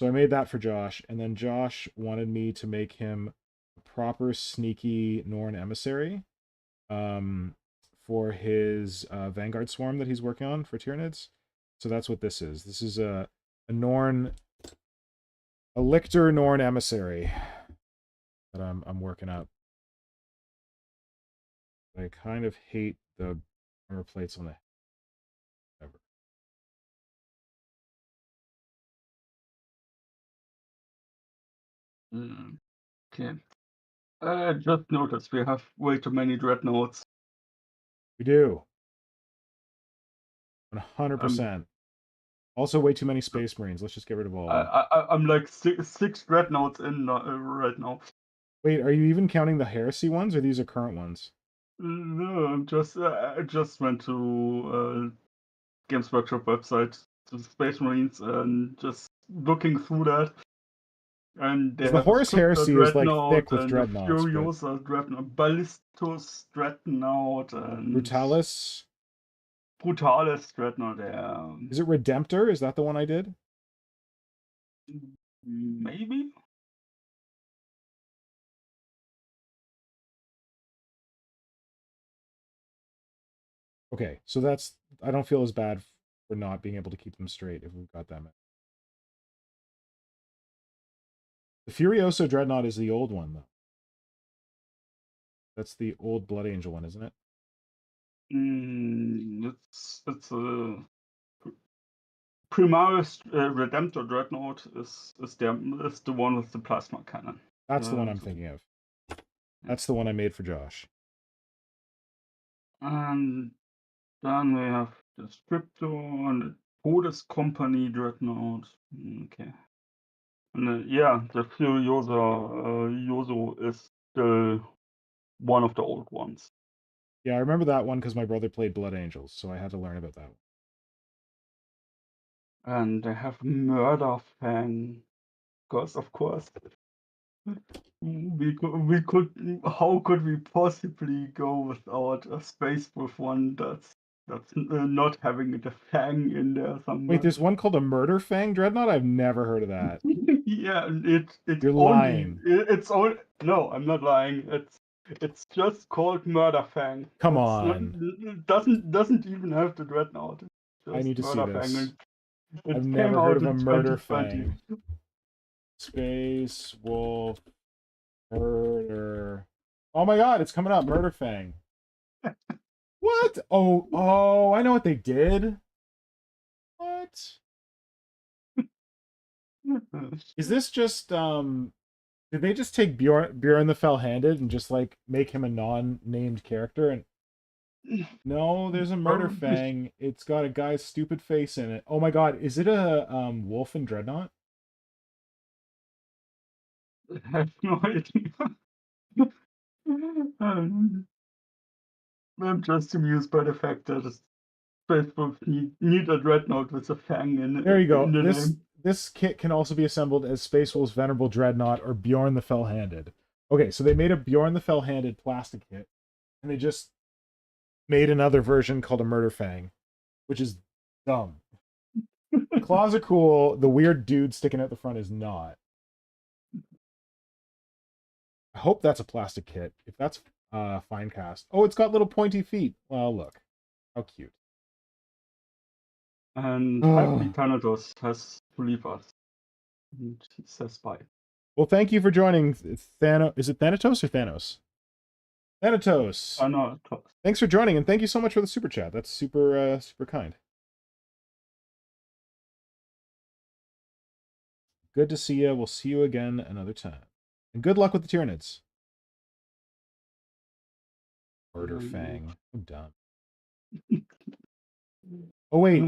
So I made that for Josh, and then Josh wanted me to make him a proper sneaky Norn Emissary for his Vanguard Swarm that he's working on for Tyranids. So that's what this is. This is a Norn, a Lictor Norn Emissary that I'm working up. I kind of hate the armor plates on the ever. Okay. I just noticed we have way too many dreadnoughts. We do. 100%. Also, way too many Space Marines. Let's just get rid of all of them. I'm like six dreadnoughts in right now. Wait, are you even counting the Heresy ones, or these are current ones? No, I just went to Games Workshop website to Space Marines and just looking through that. And they Because the have a Horus Scriptor Heresy is like thick Dreadnought with and a dreadnoughts, but Furiosa Dreadnought, Ballistus Dreadnought and Brutalis. Brutalis Dreadnought. Yeah. Is it Redemptor? Is that the one I did? Maybe? Okay, so that's... I don't feel as bad for not being able to keep them straight if we've got that many. The Furioso Dreadnought is the old one, though. That's the old Blood Angel one, isn't it? It's a Primaris Redemptor Dreadnought is the one with the plasma cannon. That's the one I'm thinking of. That's the one I made for Josh. And then we have the Scriptor and the Todescompany Dreadnought. Okay. And yeah, the Furiosa Yoso is still one of the old ones. Yeah, I remember that one because my brother played Blood Angels, so I had to learn about that one. And they have Murder Fang, because of course we could how could we possibly go without a Space Wolf one that's not having the Fang in there somewhere. Wait, there's one called a Murder Fang Dreadnought? I've never heard of that. Yeah, it's You're only lying. it's only no, I'm not lying. It's just called Murder Fang. Come It's on. Not, doesn't even have the Dreadnought. It's I need to see Murder this. Fang. It I've came never heard out of a in Murder 2020. Fang. Space Wolf Murder. Oh my god, it's coming up. Murder Fang. What? Oh, I know what they did. What? Is this just did they just take Bjorn the Fell-Handed and just like make him a non-named character? And no, there's a Murder Fang. It's got a guy's stupid face in it. Oh my god, is it a Wolf and Dreadnought? I have no idea. I'm just amused by the fact that Space Wolf need a Dreadnought with a Fang There you go. in the name. This kit can also be assembled as Space Wolf's Venerable Dreadnought or Bjorn the Fell-Handed. Okay, so they made a Bjorn the Fell-Handed plastic kit, and they just made another version called a Murder Fang, which is dumb. The claws are cool. The weird dude sticking out the front is not. I hope that's a plastic kit. If that's fine cast. Oh, it's got little pointy feet. Well, look. How cute. And happily Thanatos has to leave us. And he says bye. Well, thank you for joining. Thanos. Is it Thanatos or Thanos? Thanatos. Thanatos. Thanks for joining, and thank you so much for the super chat. That's super, super kind. Good to see you. We'll see you again another time. And good luck with the Tyranids. Murder Fang. I'm done. Oh, wait.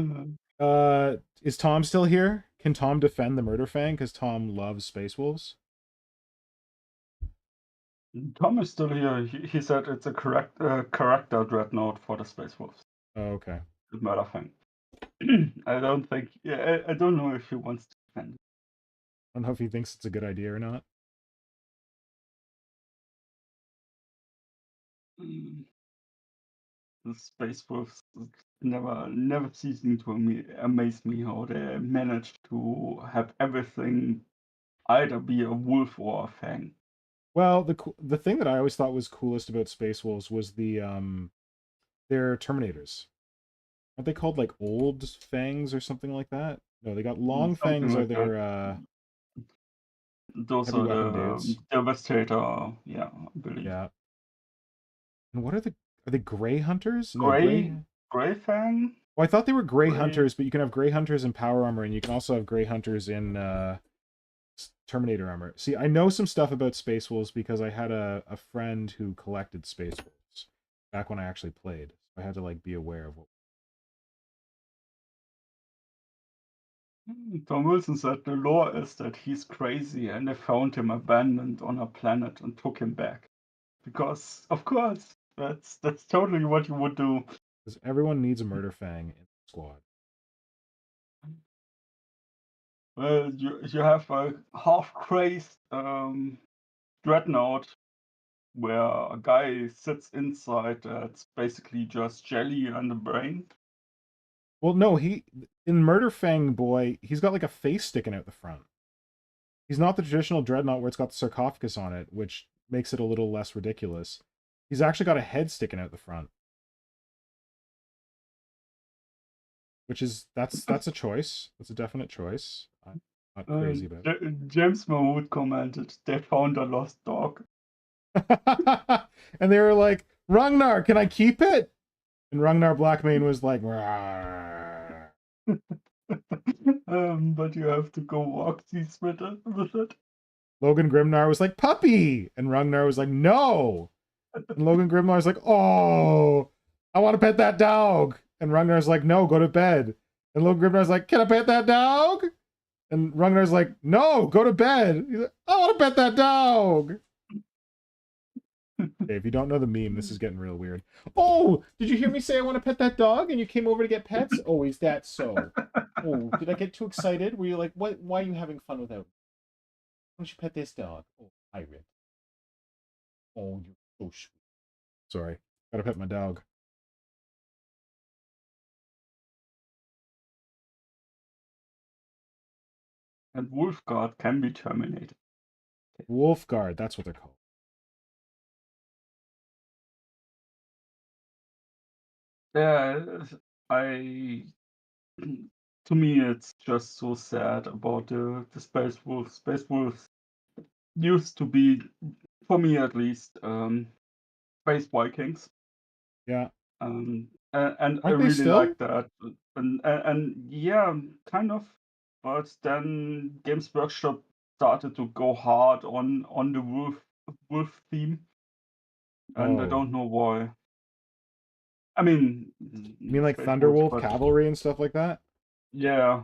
Is Tom still here? Can Tom defend the Murder Fang? Because Tom loves Space Wolves. Tom is still here. He said it's a character Dreadnought for the Space Wolves. Oh, okay. The Murder Fang. I don't think... Yeah, I don't know if he wants to defend it. I don't know if he thinks it's a good idea or not. The Space Wolves never ceasing to amaze me how they managed to have everything either be a wolf or a fang. Well, the thing that I always thought was coolest about Space Wolves was their Terminators. Aren't they called like old fangs or something like that? No, they got long Something fangs like are their those heavy are weapon the dudes. Devastator, yeah, I believe. Yeah. And what are they gray hunters? No, Gray Fang? Well, I thought they were gray hunters, but you can have gray hunters in power armor, and you can also have gray hunters in Terminator armor. See, I know some stuff about Space Wolves because I had a friend who collected Space Wolves back when I actually played. I had to like be aware of what. Tom Wilson said the lore is that he's crazy and they found him abandoned on a planet and took him back. Because, of course, that's totally what you would do. Because everyone needs a Murder Fang in the squad. Well, you have a half-crazed dreadnought where a guy sits inside that's basically just jelly and a brain. Well, no, in Murder Fang Boy, he's got like a face sticking out the front. He's not the traditional dreadnought where it's got the sarcophagus on it, which makes it a little less ridiculous. He's actually got a head sticking out the front. which is that's a choice. That's a definite choice. I'm not crazy about James Mahmood commented, they found a lost dog. it. And they were like, Ragnar, can I keep it? And Ragnar Blackmane was like, "Rawr." But you have to go walk these with it. Logan Grimnar was like, puppy! And Ragnar was like, no! And Logan Grimnar was like, oh, I want to pet that dog. And Ragnar's like, no, go to bed. And Logan Grimnar's like, can I pet that dog? And Ragnar's like, no, go to bed. He's like, I want to pet that dog. Okay, if you don't know the meme, this is getting real weird. Oh, did you hear me say I want to pet that dog and you came over to get pets? Oh, is that so? Oh, did I get too excited? Were you like, what? Why are you having fun without me? Why don't you pet this dog? Oh, Pirate. Oh, you're so sweet. Sorry, gotta pet my dog. And Wolfguard can be terminated. Wolfguard, that's what they're called. Yeah, I. To me, it's just so sad about the Space Wolves. Space Wolves used to be, for me at least, Space Vikings. Yeah. And I Aren't they really still? like that. And yeah, kind of. But then Games Workshop started to go hard on the wolf theme, and I Oh. don't know why. I mean, You mean like Space Wolves, Thunderwolf but cavalry and stuff like that? yeah,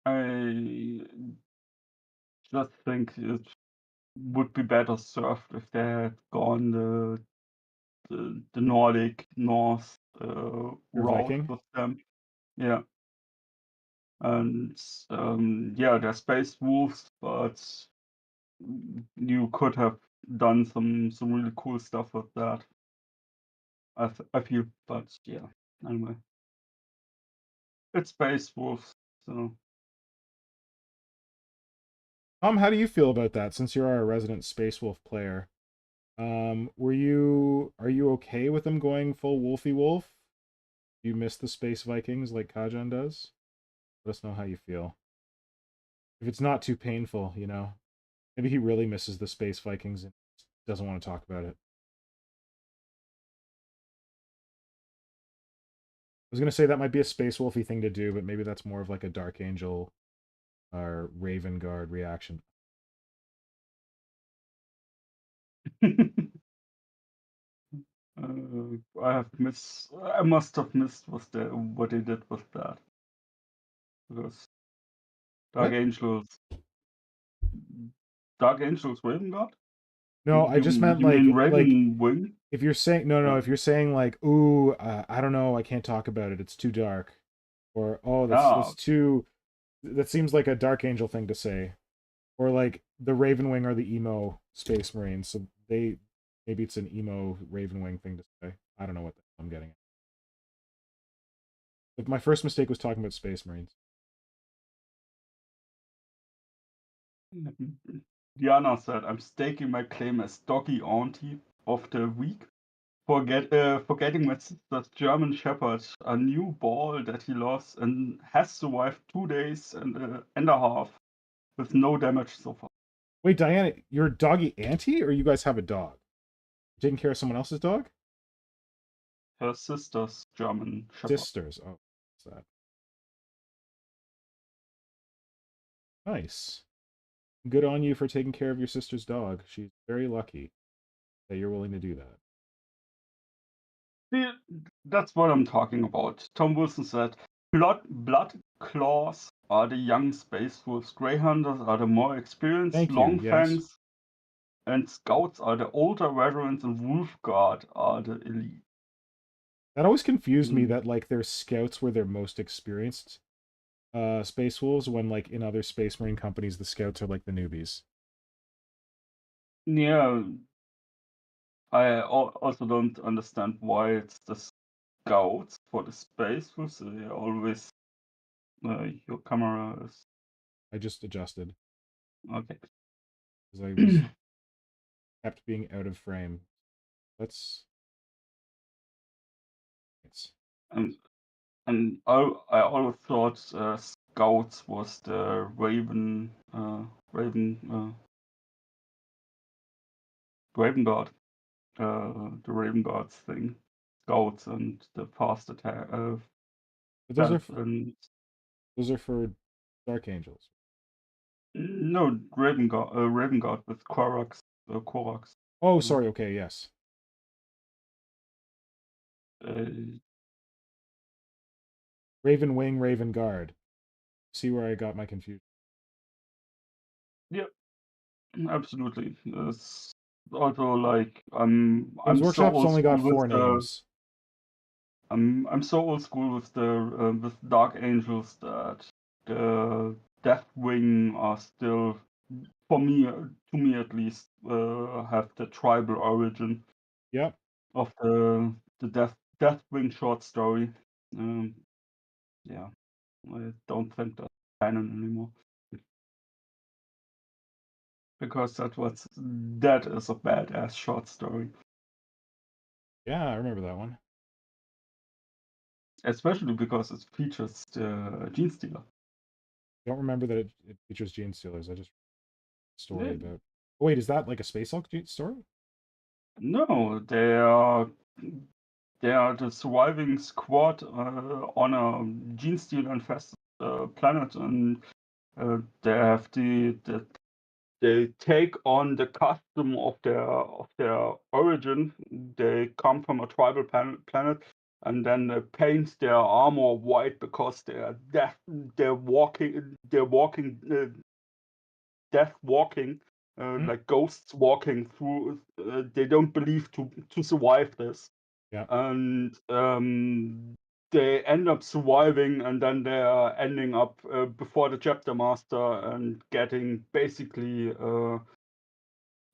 I just think it would be better served if they had gone the Nordic North Your route Viking? with them. Yeah. And yeah, they're Space Wolves, but you could have done some really cool stuff with that. I feel, but yeah, anyway, it's Space Wolves, so Tom, how do you feel about that since you're our resident Space Wolf player? Are you okay with them going full Wolfy Wolf? Do you miss the Space Vikings like Kajan does? Let us know how you feel. If it's not too painful, you know. Maybe he really misses the Space Vikings and doesn't want to talk about it. I was gonna say that might be a Space Wolfy thing to do, but maybe that's more of like a Dark Angel or Raven Guard reaction. I must have missed what they did with that because Dark What? Angels, Dark Angels Raven God. No, I just meant You mean like Raven Wing? if you're saying no, if you're saying like, ooh, I don't know, I can't talk about it, it's too dark, or oh, that's Ah, too, that seems like a Dark Angel thing to say, or like the Ravenwing are the emo Space Marines, so they maybe it's an emo Ravenwing thing to say. I don't know what I'm getting at. But my first mistake was talking about Space Marines. Diana said, "I'm staking my claim as doggy auntie of the week, forgetting my sister's German Shepherd, a new ball that he lost and has survived 2 days and a half with no damage so far." Wait, Diana, you're a doggy auntie, or you guys have a dog? You're taking care of someone else's dog? Her sister's German Shepherd. Sisters. Oh, what's that? Nice. Good on you for taking care of your sister's dog. She's very lucky that you're willing to do that. See, that's what I'm talking about. Tom Wilson said, Blood Claws are the young Space Wolves, Grey Hunters are the more experienced Thank you. Long Yes. Fangs, and Scouts are the older veterans, and Wolf Guard are the elite. That always confused me Mm. that like their scouts were their most experienced Space Wolves when like in other Space Marine companies the scouts are like the newbies. Yeah, I also don't understand why it's the Scouts for the Space Wolves. They always, your camera is I just adjusted okay. because I was kept being out of frame. Let's And I always thought Scouts was the Raven Guard, the Raven Guards thing. Scouts and the fast attack, But stealth, and those are for Dark Angels. no Raven Guard with Korax. Oh, sorry. Okay, yes. Uh, Raven Wing, Raven Guard. See where I got my confusion. yeah, absolutely. It's also like I'm Games so Workshop's old only school got with 4 the names. I'm so old school with the with Dark Angels that the Deathwing are still, for me, to me at least, have the tribal origin Yep. of the Deathwing short story. Yeah, I don't think that's canon anymore because that is a badass short story, Yeah, I remember that one. especially because it features the Gene Stealer. Don't remember that it features Gene Stealers. I just story Yeah. about. Oh, wait, is that like a Space Hulk story? No, they are the surviving squad on a gene steal infested planet, and they have they take on the custom of their origin. They come from a tribal planet, and then they paint their armor white because they're walking death walking, Hmm? like ghosts walking through. They don't believe to survive this, Yeah. and they end up surviving, and then they are ending up before the chapter master and getting basically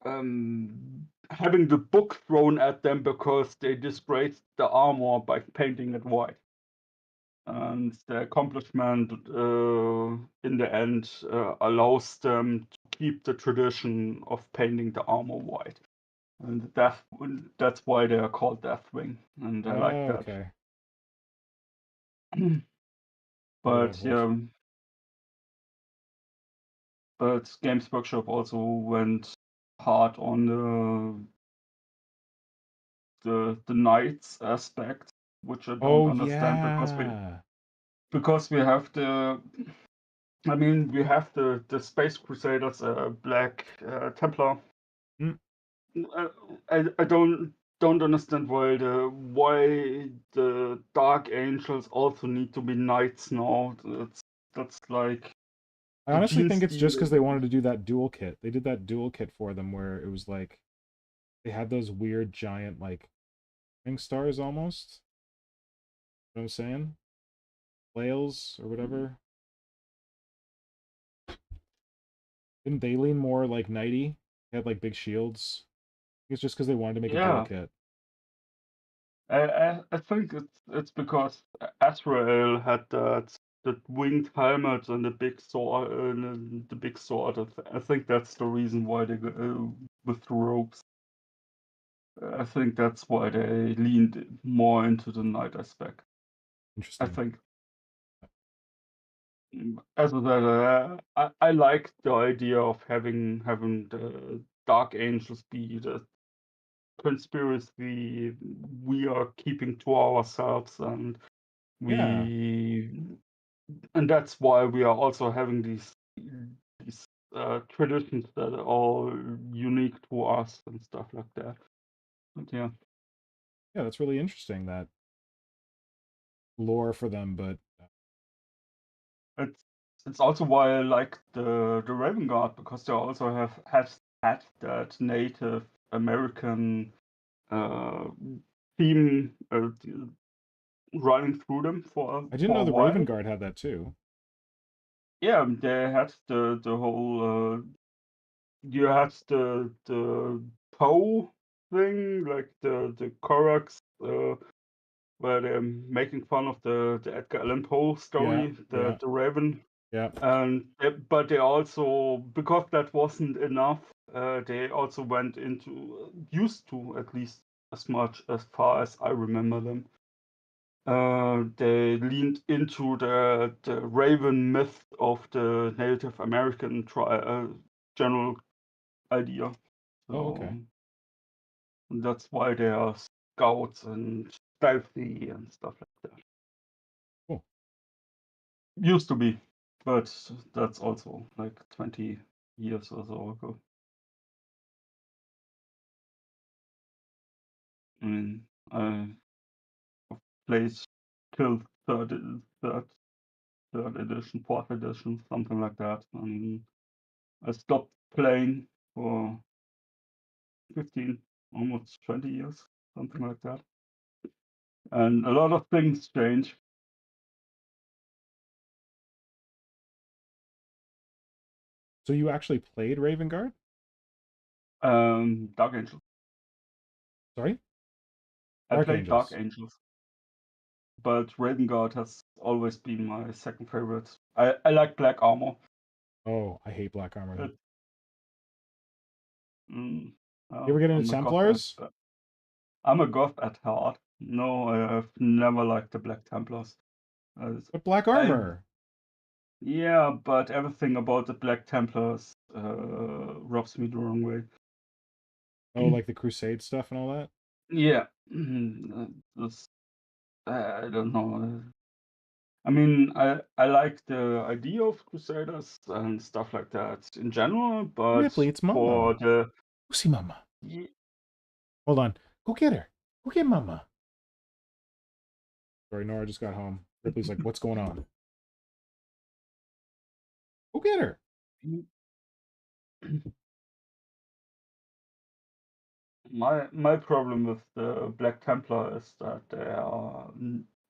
having the book thrown at them because they disgraced the armor by painting it white. And the accomplishment in the end allows them to keep the tradition of painting the armor white. And that's why they are called Deathwing, and I like Oh, that. okay. Remember that But horse. yeah, but Games Workshop also went hard on the knights aspect, which I don't Oh, understand yeah. because we have we have the Space Crusaders, Black Templar. Hmm. I don't understand why the Dark Angels also need to be knights now. That's like I the honestly Gene think it's just Stealer. because they wanted to do that dual kit. They did that dual kit for them where it was like they had those weird giant like ring stars almost. You know what I'm saying? Flails or whatever. Didn't they lean more like knighty? They had like big shields. I think it's just because they wanted to make a dual Yeah, kit. I think it's because Azrael had that winged helmet and the big sword and the big sword. I think that's the reason why they go with the ropes. I think that's why they leaned more into the knight aspect. I Interesting. think. As I said, I like the idea of having the Dark Angels be the conspiracy we are keeping to ourselves, and Yeah. we and that's why we are also having these traditions that are all unique to us and stuff like that. But yeah, Yeah, that's really interesting that lore for them, but it's it's also why I like the Raven Guard because they also have had that Native American uh, theme running through them I didn't for know a the Raven while. Guard had that too. Yeah, they had the whole you had the Poe thing, like the Korax, where they're making fun of the Edgar Allan Poe Yeah, story, yeah, the Raven, yeah. and but they also, because that wasn't enough, they also went into used to, at least as much as far as I remember them, they leaned into the raven myth of the Native American general idea. Oh, So okay. that's why they are scouts and stealthy and stuff like that. Cool. Used to be, but that's also like 20 years or so ago. I mean, I played till third edition, fourth edition, something like that. And I stopped playing for 15, almost 20 years, something like that. And a lot of things change. So you actually played Raven Guard? Dark Angels. Sorry? I Dark played Dark Angels. Angels, but Raven Guard has always been my second favorite. I like Black Armor. Oh, I hate Black Armor. It, mm, You ever get into I'm a goth Templars? I'm a goth at heart. No, I've never liked the Black Templars. But Black I Armor. Yeah, but everything about the Black Templars rubs me the wrong way. Oh, like the Crusade stuff and all that? Yeah, this, I don't know. I mean, I like the idea of Crusaders and stuff like that in general, but Ripley, it's for Mama. the Go see Mama. ye- Hold on. Go get her. Go get Mama. Sorry, Nora just got home. Ripley's like, what's going on? Go get her. my problem with the Black Templar is that they are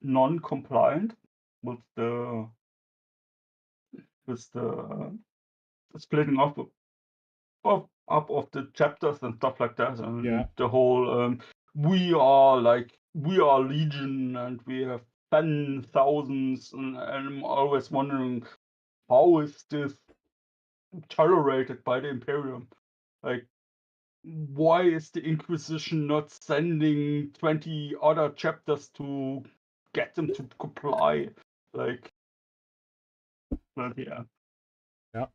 non-compliant with the splitting up of the chapters and stuff like that, Yeah. and the whole we are legion and we have 10,000s, and I'm always wondering how is this tolerated by the Imperium? Like, why is the Inquisition not sending 20 other chapters to get them to comply? Like, but yeah. Yeah.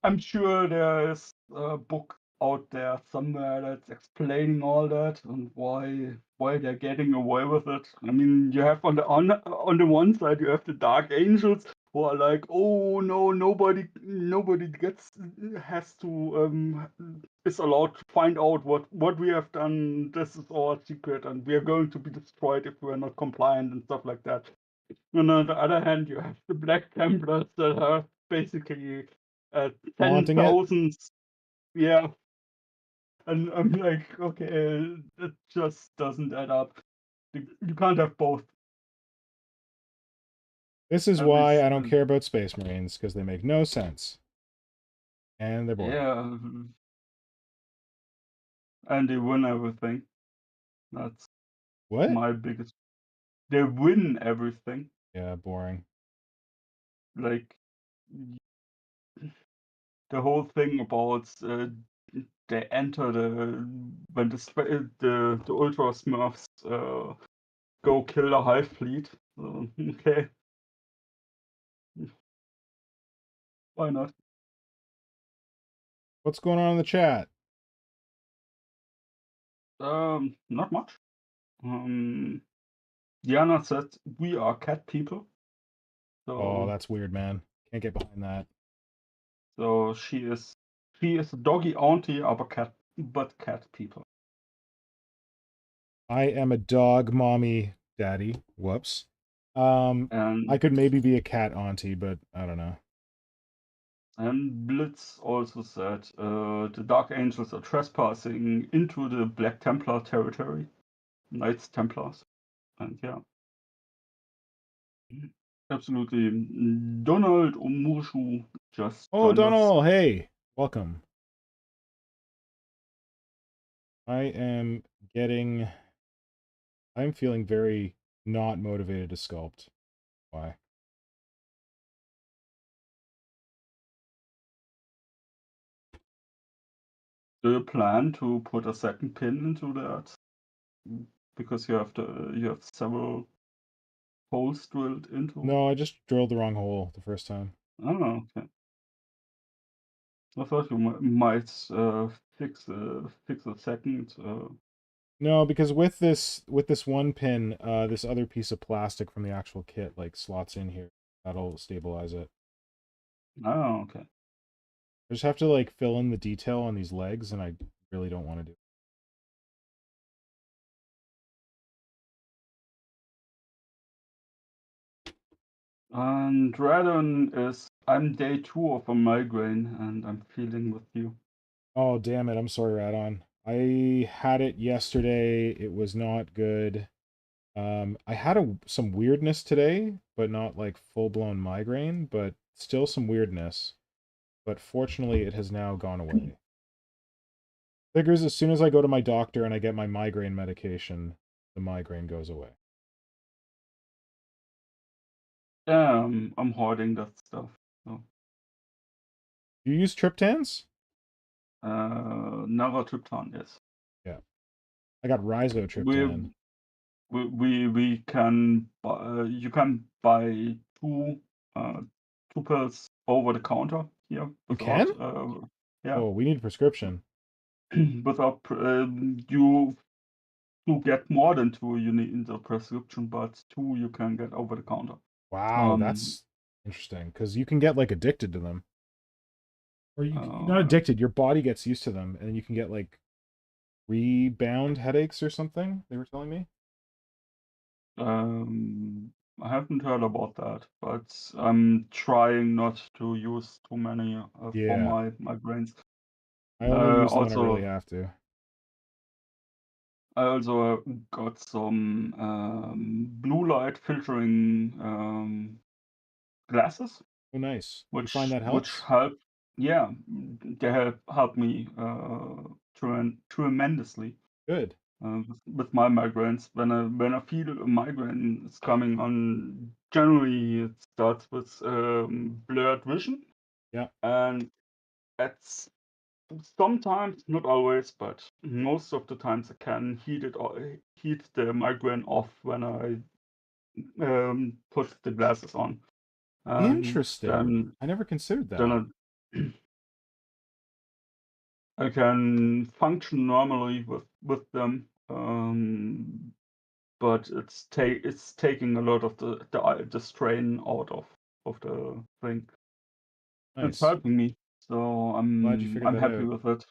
I'm sure there is a book out there somewhere that's explaining all that and why they're getting away with it. I mean, you have on the one side you have the Dark Angels who are like, oh no, nobody has to is allowed to find out what we have done. This is our secret, and we are going to be destroyed if we are not compliant and stuff like that. And on the other hand, you have the Black Templars that are basically Flaunting it. 10,000s. Yeah. And I'm like, okay, it just doesn't add up. You can't have both. This is At why least, I don't care about Space Marines, because they make no sense. And they're boring. yeah. And they win everything. That's What? my biggest. They win everything. Yeah, boring. Like, the whole thing about they enter when the Ultra Smurfs go kill the Hive fleet. So, okay, why not? What's going on in the chat? Not much. Diana said we are cat people. Oh, So that's weird, man. Can't get behind that. so she is a doggy auntie of a but cat people. I am a dog mommy daddy. Whoops. I And could maybe be a cat auntie, but I don't know. and Blitz also said the Dark Angels are trespassing into the Black Templar territory, Knights Templars, and yeah, absolutely. Donald Omushu just Oh, joined us. Donald, hey, welcome. I'm feeling very not motivated to sculpt. Why? Do you plan to put a second pin into that? Because you have several holes drilled into? No, I just drilled the wrong hole the first time. Oh, okay. I thought you might fix a second. No, because with this one pin, this other piece of plastic from the actual kit like slots in here. That'll stabilize it. Oh, okay. I just have to like fill in the detail on these legs, and I really don't want to do it. And Radon is I'm day 2 of a migraine, and I'm feeling with you. Oh, damn it. I'm sorry, Radon. I had it yesterday. It was not good. I had some weirdness today, but not like full-blown migraine, but still some weirdness. But fortunately, it has now gone away. Figures as soon as I go to my doctor and I get my migraine medication, the migraine goes away. I'm hoarding that stuff. So, Do you use triptans? Naratriptan, yes. Yeah. I got We rizotriptan. we can you can buy uh, two pills over the counter here You can? without yeah Oh, we need a prescription. without you to get more than two you need the prescription, but two you can get over the counter. Wow, that's interesting, because you can get like addicted to them. Or you're not Uh, addicted, your body gets used to them, and you can get like rebound headaches or something, they were telling me. I haven't heard about that, but I'm trying not to use too many for Yeah. my migraines. I only use them when I really Also, have to. I also got some blue light filtering glasses, Oh, nice. You find that which helps? help. Yeah, they help me tremendously Good. with my migraines. When I feel a migraine is coming on, generally it starts with blurred vision, Yeah. and it's sometimes, not always, but most of the times I can heat the migraine off when I put the glasses on, and Interesting. I never considered that. then I can function normally with them. But it's taking a lot of the strain out of the thing. It's Nice. helping me, so Glad you figured I'm that happy out. with it.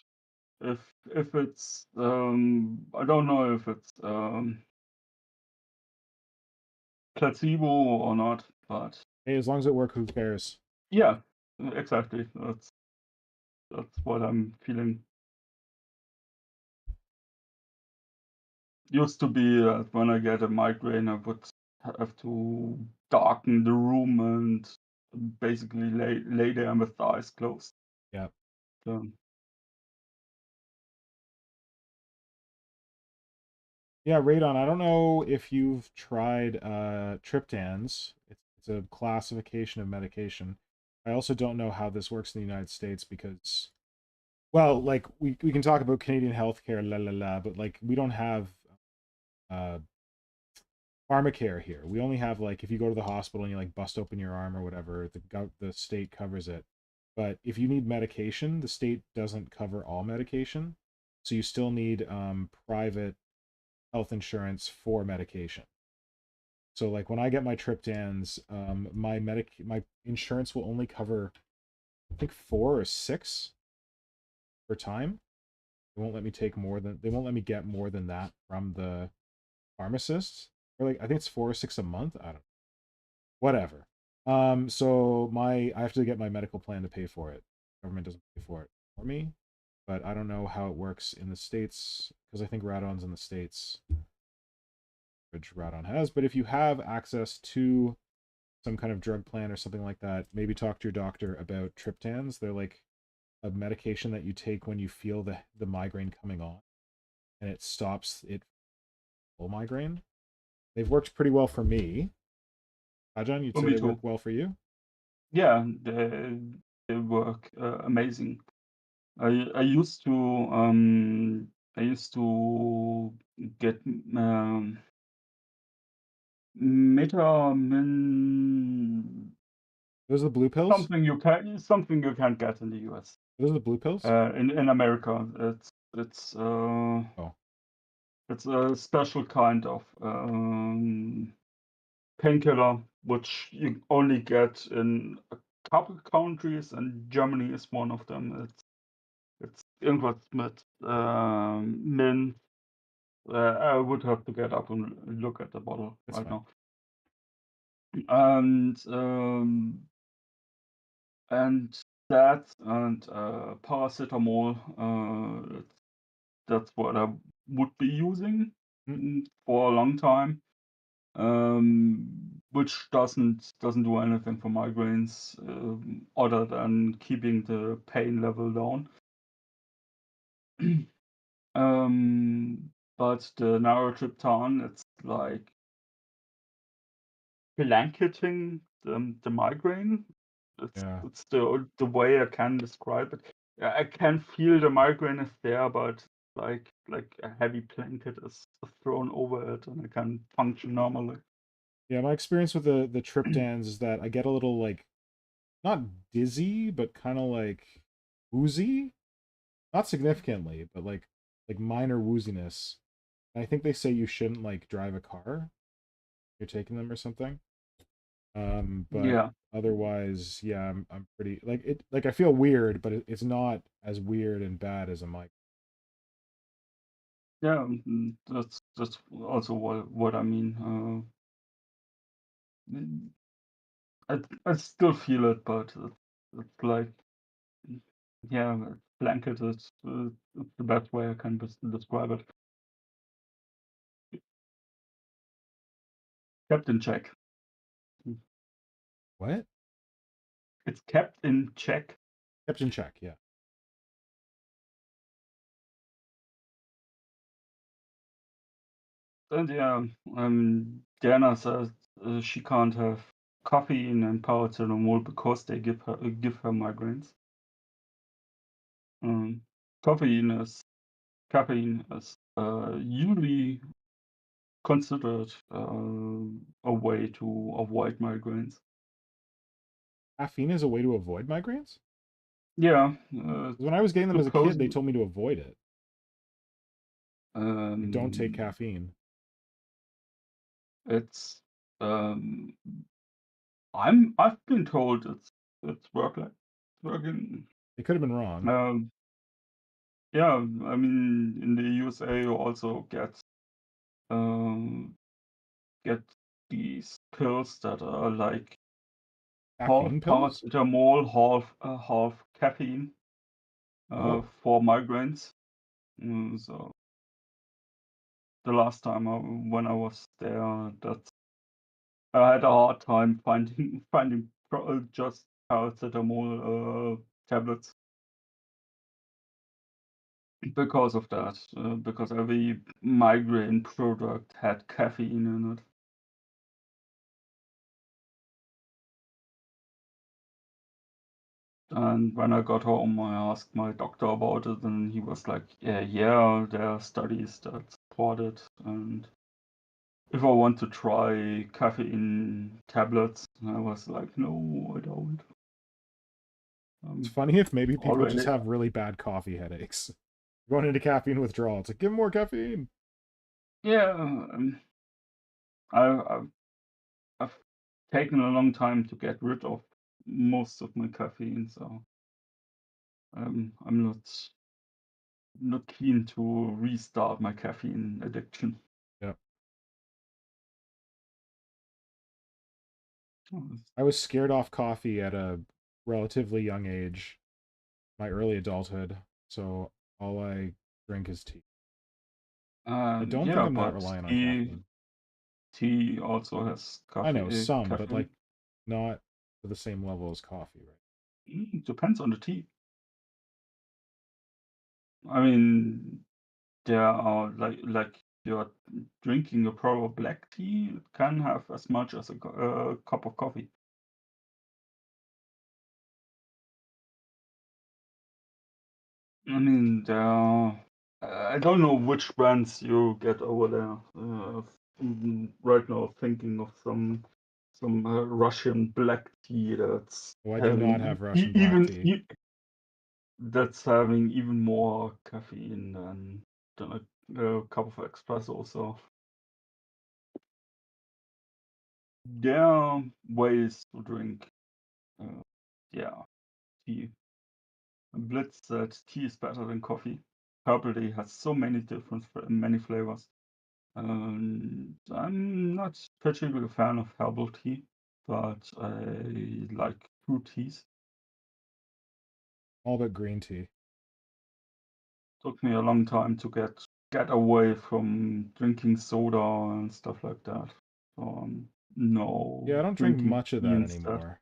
If it's I don't know if it's placebo or not, but Hey, as long as it works, who cares? yeah, exactly. That's what I'm feeling. Used to be that when I get a migraine, I would have to darken the room and basically lay there with the eyes closed. Yeah. So, Yeah, Radon, I don't know if you've tried triptans. It's a classification of medication. I also don't know how this works in the United States because, well, like we can talk about Canadian healthcare, la la la, but like we don't have uh pharmacare here. We only have like if you go to the hospital and you like bust open your arm or whatever, the state covers it. But if you need medication, the state doesn't cover all medication. So you still need private health insurance for medication. So like when I get my triptans, my insurance will only cover I think 4 or 6 per time. They won't let me get more than that from the pharmacist. Or like I think it's 4 or 6 a month. I don't know. Whatever. So I have to get my medical plan to pay for it. Government doesn't pay for it for me, but I don't know how it works in the States because I think Radon's in the States, which Radon has. But if you have access to some kind of drug plan or something like that, maybe talk to your doctor about triptans. They're like a medication that you take when you feel the migraine coming on, and it stops it full migraine. They've worked pretty well for me. Kajan, you'd for say me they work too. well for you? Yeah, they work amazing. I used to I used to get Metamin. Those are the blue pills? Something you can't get in the US. Those are the blue pills? In America, it's Oh. it's a special kind of painkiller which you only get in a couple countries, and Germany is one of them. It's irgendwas mit mint. I would have to get up and look at the bottle That's right fine. now. And that and paracetamol. That's what I would be using for a long time. Which doesn't do anything for migraines other than keeping the pain level down. But the narrowtryptan, it's like blanketing the migraine. Yeah. It's the way I can describe it. I can feel the migraine is there, but like a heavy blanket is thrown over it, and I can function normally. Yeah, my experience with the triptans is that I get a little like not dizzy, but kind of like woozy. Not significantly, but like minor wooziness. And I think they say you shouldn't like drive a car if you're taking them or something. But Yeah, otherwise, yeah, I'm pretty like it. Like I feel weird, but it's not as weird and bad as a mic. yeah. That's also what I mean. I still feel it, but it's like, yeah, blanket is it's the best way I can describe it. Kept in check. What? It's kept in check. Kept in check. Yeah. And yeah, Diana says she can't have caffeine and paracetamol because they give her migraines. Um, caffeine is usually considered a way to avoid migraines. Caffeine is a way to avoid migraines? Yeah, 'Cause when I was getting them as a kid, they supposedly. told me to avoid it. Like, don't take Um, caffeine. it's I've been told it's working. They could have been wrong. Yeah, I mean in the USA you also um get these pills that are like half Caffeine pills? paracetamol, half caffeine Oh, for migraines. So the last time when I was there, that I had a hard time finding just paracetamol tablets because of that. Because every migraine product had caffeine in it. And when I got home, I asked my doctor about it, and he was like, "Yeah, there are studies that support it." And if I want to try caffeine tablets, I was like, "No, I don't." it's funny if maybe people just Already, have really bad coffee headaches. Going into caffeine withdrawal. It's like, give them more caffeine. yeah. I've I've taken a long time to get rid of most of my caffeine, so I'm not keen to restart my caffeine addiction. Yeah. Oh, I was scared off coffee at a relatively young age, my early adulthood. So all I drink is tea. I don't think yeah, I'm that but reliant on tea caffeine. tea also has I know some, but like caffeine. not to the same level as coffee, right? Depends on the tea. I mean, there are like you're drinking a proper black tea, it can have as much as a cup of coffee. I mean, there are, I don't know which brands you get over there. right now thinking of some Russian black tea that's Oh, I do not having have Russian black tea. that's having even more caffeine than a cup of espresso. So there are ways to drink, uh, yeah, tea. Blitz said tea is better than coffee. Purple tea has so many many flavors. I'm not particularly a fan of herbal tea, but I like fruit teas. All but green tea. Took me a long time to get away from drinking soda and stuff like that. So no Yeah, I don't drink drinking much of tea that instead. anymore.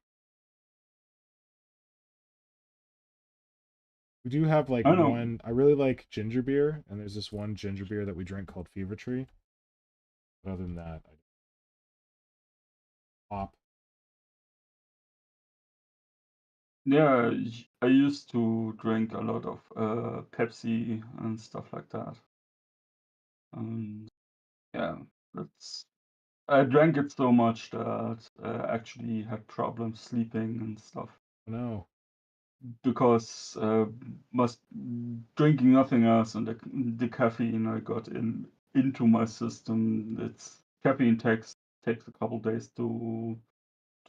We do have like I know. one. I really like ginger beer, and there's this one ginger beer that we drink called Fever Tree. But other than that, I pop. Yeah, I used to drink a lot of Pepsi and stuff like that. Yeah, that's I drank it so much that I actually had problems sleeping and stuff No, because must drinking nothing else and the caffeine I got into my system. It's caffeine takes a couple days to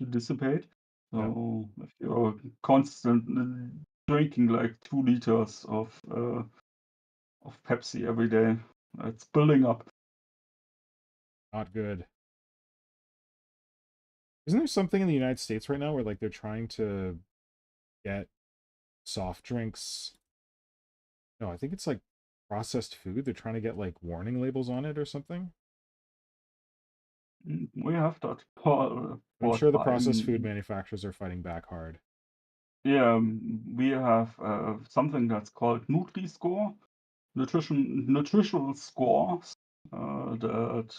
dissipate. yeah, So if you're constantly drinking like 2 liters of Pepsi every day, it's building up. not good. Isn't there something in the United States right now where like they're trying to get soft drinks? No, I think it's like processed food. They're trying to get like warning labels on it or something. We have that I'm for sure the processed food time. manufacturers are fighting back hard. Yeah, we have something that's called Nutri-Score, nutritional scores that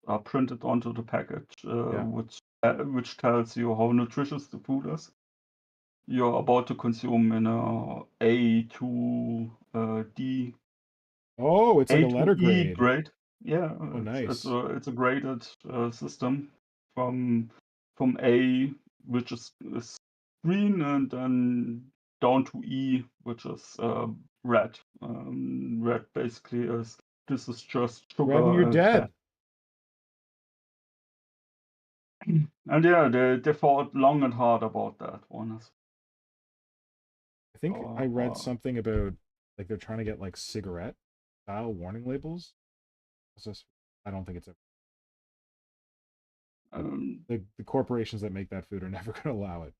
are printed onto the package, Yeah. which tells you how nutritious the food is you're about to consume in A to D, Oh, it's like A a to letter E grade. grade. Yeah, Oh, nice. it's a graded system from A, which is green, and then down to E, which is red. Red basically is this is just Red and sugar you're and fat. dead. And yeah, they fought long and hard about that one. I think I Or, read or, something about like they're trying to get like cigarette style warning labels. It's just, I don't think it's a. But um, the corporations that make that food are never going to allow it.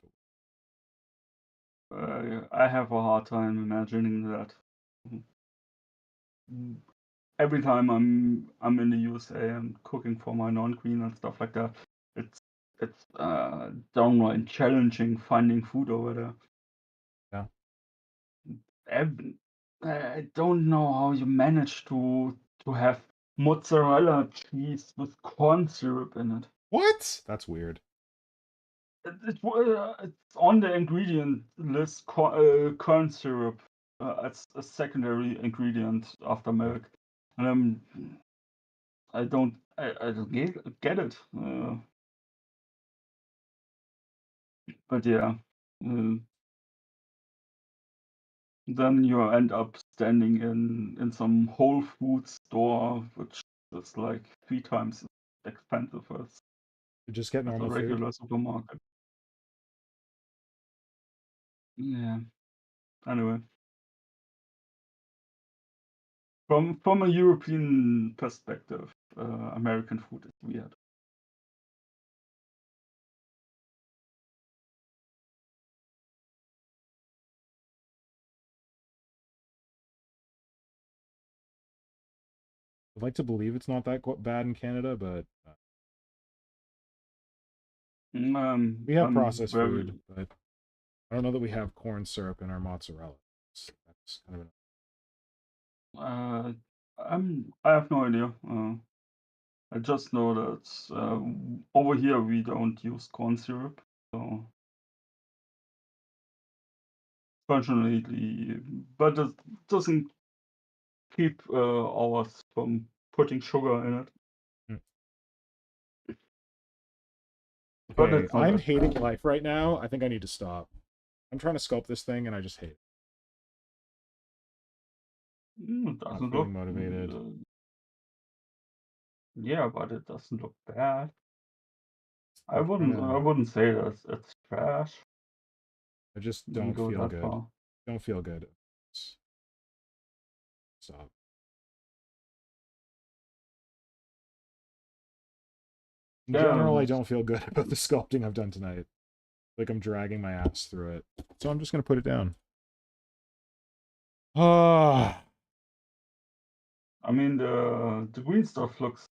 I have a hard time imagining that. Every time I'm in the USA and cooking for my non-queen and stuff like that, it's it's downright challenging finding food over there. Yeah. Ev- I don't know how you manage to have mozzarella cheese with corn syrup in it. What? That's weird. It's on the ingredient list, corn syrup as a secondary ingredient after Yeah. milk. And I don't get it. But yeah, uh, then you end up standing in some Whole Foods store, which is like 3 times as expensive You just get as a normal food. regular supermarket. Yeah. Anyway, from a European perspective, American food is weird. I'd like to believe it's not that bad in Canada, but we have I'm processed very food, but I don't know that we have corn syrup in our mozzarella. That's kind of uh, I have no idea. I just know that over here we don't use corn syrup, so fortunately, but it doesn't keep ours from putting sugar in it. an. But Okay, it's not I'm that hating bad. life right now. I think I need to stop. I'm trying to sculpt this thing and I just hate it. It Not doesn't feeling look. motivated. Yeah, but it doesn't look bad. I I'm trying wouldn't. I to. wouldn't say that it's trash. I just Wouldn't don't go feel that good. far. Don't feel good. Stop. In Yeah, general, I that's don't feel good about the sculpting I've done tonight. Like I'm dragging my ass through it. So I'm just gonna put it down. Ah, I mean, the green stuff looks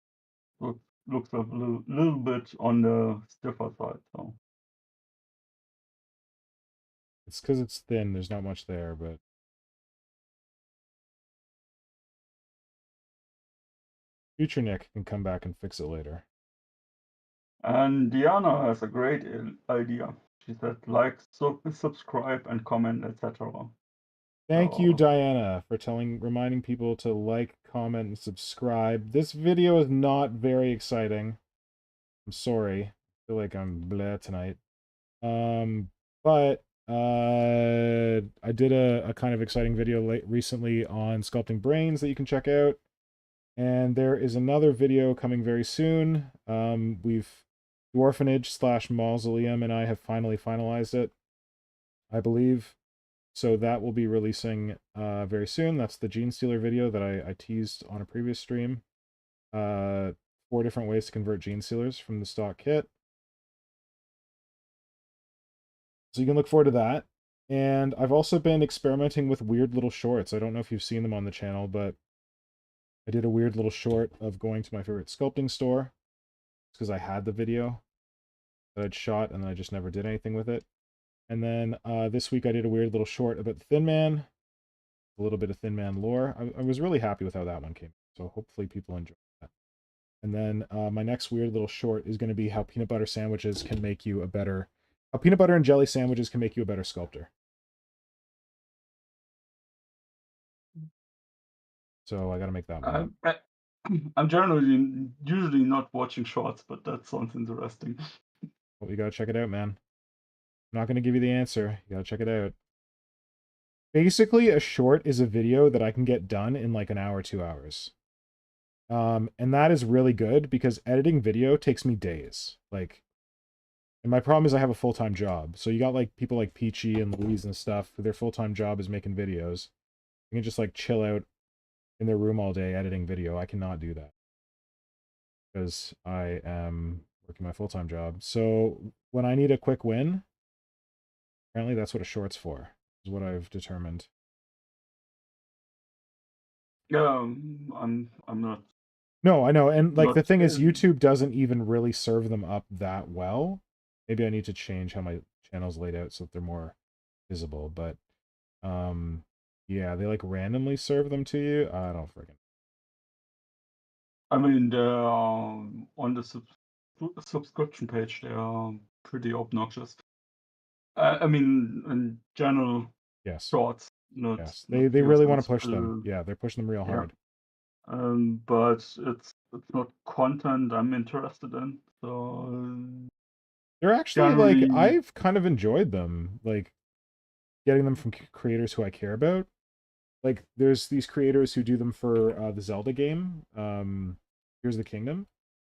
a little bit on the stiffer side. So it's because it's thin. There's not much there, but future Nick can come back and fix it later. and Diana has a great idea. She said like, subscribe, and comment, etc. Thank you, So Diana, for reminding people to like, comment, and subscribe. This video is not very exciting. I'm sorry. I feel like I'm blah tonight. But I did a kind of exciting video recently on sculpting brains that you can check out. And there is another video coming very soon. The orphanage / mausoleum and I have finally finalized it, I believe. So that will be releasing very soon. That's the Gene Stealer video that I teased on a previous stream. 4 different ways to convert Gene Stealers from the stock kit. So you can look forward to that. And I've also been experimenting with weird little shorts. I don't know if you've seen them on the channel, but I did a weird little short of going to my favorite sculpting store. It's because I had the video that I'd shot and then I just never did anything with it. And then this week I did a weird little short about the Thin Man, a little bit of Thin Man lore. I was really happy with how that one came. So hopefully people enjoy that. And then my next weird little short is going to be how peanut butter sandwiches can make you a better... How peanut butter and jelly sandwiches can make you a better sculptor. So I got to make that one. I'm usually not watching shorts, but that sounds interesting. Well, you got to check it out, man. I'm not going to give you the answer. You got to check it out. Basically, a short is a video that I can get done in like an hour, 2 hours. And that is really good because editing video takes me days. Like, and my problem is I have a full-time job. So you got like people like Peachy and Louise and stuff who their full-time job is making videos. You can just like chill out in their room all day editing video. I cannot do that because I am working my full-time job. So when I need a quick win, apparently that's what a short's for, is what I've determined. Yeah, I'm not. No, I know. And like the Not thing is YouTube doesn't even really serve them up that well. Maybe I need to change how my channel's laid out so that they're more visible, but yeah, they like randomly serve them to you. I don't freaking. I mean, on the subscription page, they are pretty obnoxious. I mean, in general, Yes. shorts, not Yes. not They really want videos. to push them. Yeah, they're pushing them real Yeah. hard. But it's not content I'm interested in. So They're actually like generally, I've kind of enjoyed them, like getting them from creators who I care about. Like there's these creators who do them for the Zelda game, Here's the Kingdom.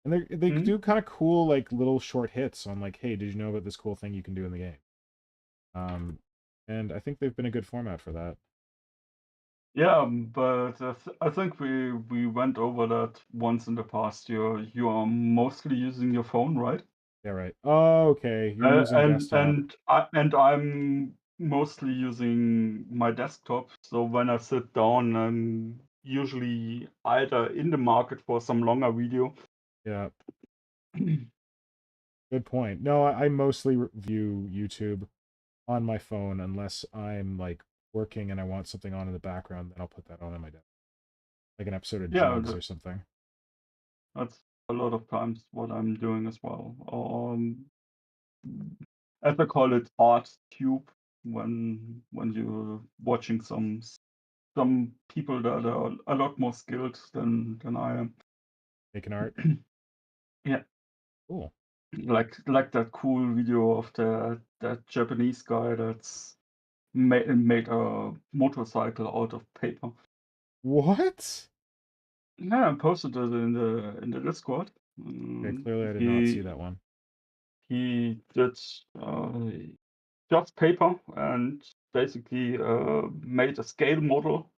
And they do kind of cool like little short hits on like, hey, did you know about this cool thing you can do in the game? And I think they've been a good format for that. yeah, but I think we went over that once in the past. You are mostly using your phone, right? Yeah, right. Oh, okay. You're using desktop. And I'm mostly using my desktop. So when I sit down, I'm usually either in the market for some longer video. Yeah, good point. No, I mostly view YouTube on my phone unless I'm like working and I want something on in the background, then I'll put that on my desk. Like an episode of Yeah, Jugs or something. that's a lot of times what I'm doing as well. As I call it, art tube, when you're watching some people that are a lot more skilled than I am. Making art. Yeah. Cool. like that cool video of that Japanese guy that's made a motorcycle out of paper. What? Yeah, I posted it in the Discord. Okay, clearly I did not see He that one. he did just paper and basically made a scale model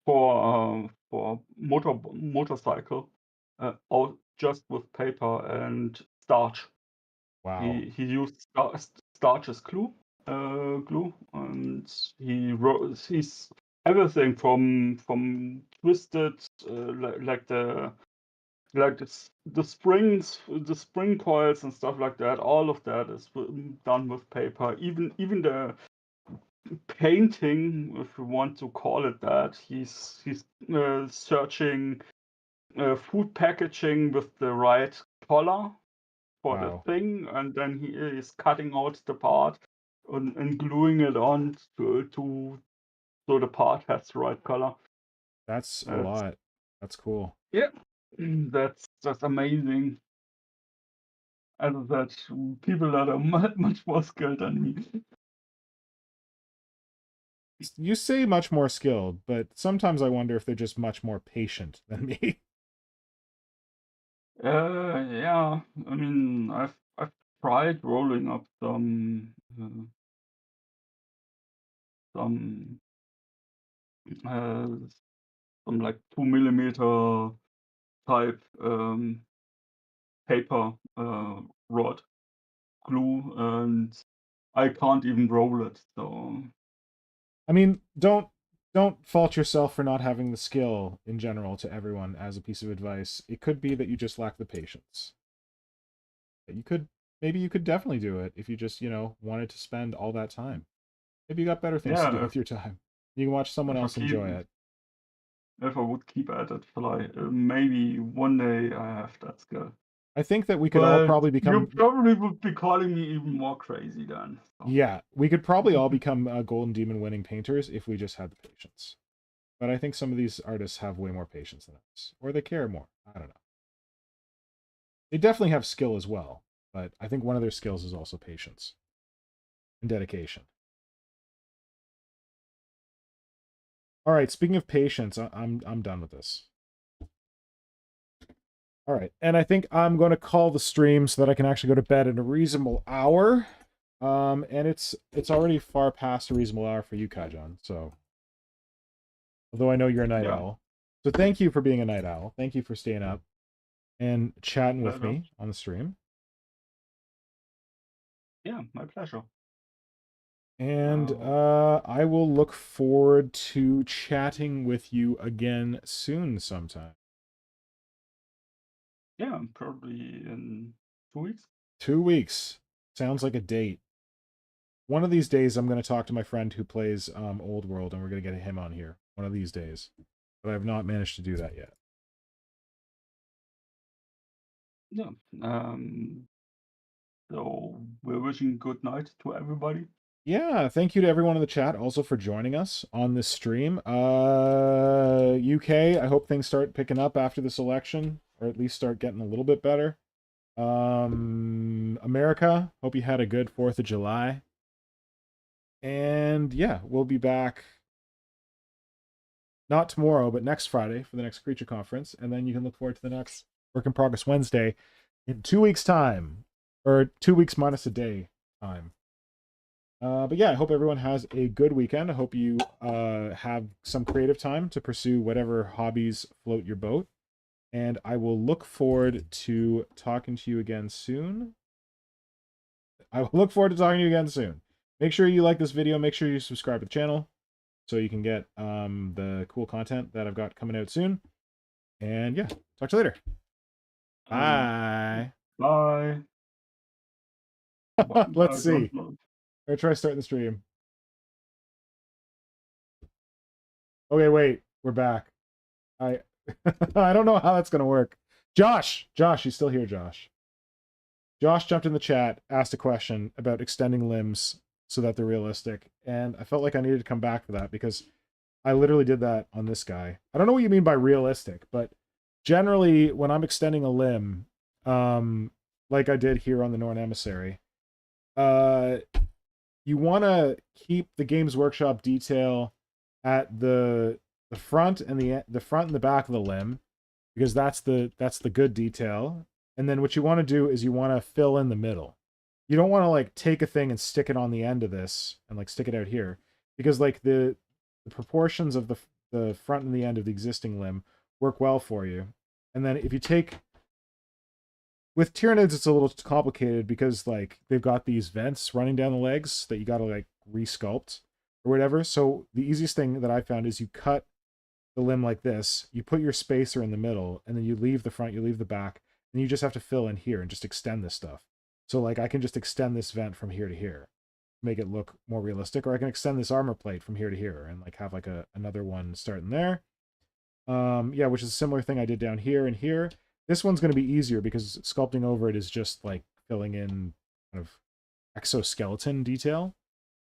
for motorcycle out just with paper and starch. Wow. He used starch as glue, and he wrote he's everything from twisted like the springs, the spring coils and stuff like that. All of that is done with paper. Even the painting, if you want to call it that, he's searching food packaging with the right color for the Wow. thing, and then he is cutting out the part and gluing it on to so the part has the right color. That's a That's lot. That's cool. yeah, that's amazing. As I said, people that are much more skilled than me. You say much more skilled, but sometimes I wonder if they're just much more patient than me. Yeah, I mean, I've tried rolling up some uh, some like 2 millimeter type paper rod glue, and I can't even roll it. So I mean, don't fault yourself for not having the skill in general to everyone as a piece of advice. It could be that you just lack the patience. You could maybe you could definitely do it if you just, wanted to spend all that time. Maybe you got better things to do yeah, with your time. You can watch someone if I else keep enjoy it. if I would keep at it for like maybe one day I have that skill. I think that we could all But probably you become probably would be calling me even more crazy then. So. yeah, we could probably all become Golden Demon winning painters if we just had the patience. But I think some of these artists have way more patience than us, or they care more. I don't know. They definitely have skill as well, but I think one of their skills is also patience and dedication. All right, speaking of patience, I'm done with this. All right, and I think I'm going to call the stream so that I can actually go to bed in a reasonable hour. And it's already far past a reasonable hour for you, Kajan. So, although I know you're a night Yeah, owl, so thank you for being a night owl. Thank you for staying up and chatting with pleasure. me on the stream. Yeah, my pleasure. And Uh, I will look forward to chatting with you again soon sometime. yeah, probably in 2 weeks. 2 weeks. Sounds like a date. One of these days, I'm going to talk to my friend who plays Old World, and we're going to get him on here. One of these days. But I have not managed to do that yet. Yeah. So we're wishing good night to everybody. Yeah, thank you to everyone in the chat also for joining us on this stream. UK, I hope things start picking up after this election, or at least start getting a little bit better. America, hope you had a good 4th of July. And yeah, we'll be back not tomorrow, but next Friday for the next Creature Conference. And then you can look forward to the next Work in Progress Wednesday in 2 weeks' time, or 2 weeks minus a day time. But yeah, I hope everyone has a good weekend. I hope you have some creative time to pursue whatever hobbies float your boat. And I will look forward to talking to you again soon. Make sure you like this video. Make sure you subscribe to the channel so you can get the cool content that I've got coming out soon. And yeah, talk to you later. Bye. Bye. Let's I don't see. know. Or try starting the stream. Okay, wait. We're back. I I don't know how that's gonna work. Josh, you still here, Josh? Josh jumped in the chat, asked a question about extending limbs so that they're realistic, and I felt like I needed to come back to that because I literally did that on this guy. I don't know what you mean by realistic, but generally when I'm extending a limb, like I did here on the Norn Emissary. You want to keep the Games Workshop detail at the front and the front and the back of the limb, because that's the good detail. And then what you want to do is you want to fill in the middle. You don't want to like take a thing and stick it on the end of this and like stick it out here, because like the proportions of the front and the end of the existing limb work well for you. And then if you take, with Tyranids, it's a little complicated because like they've got these vents running down the legs that you got to like resculpt or whatever. So the easiest thing that I found is you cut the limb like this, you put your spacer in the middle, and then you leave the front, you leave the back, and you just have to fill in here and just extend this stuff. So like I can just extend this vent from here to here, make it look more realistic, or I can extend this armor plate from here to here and like have like another one starting there. Yeah, which is a similar thing I did down here and here. This one's going to be easier because sculpting over it is just like filling in kind of exoskeleton detail.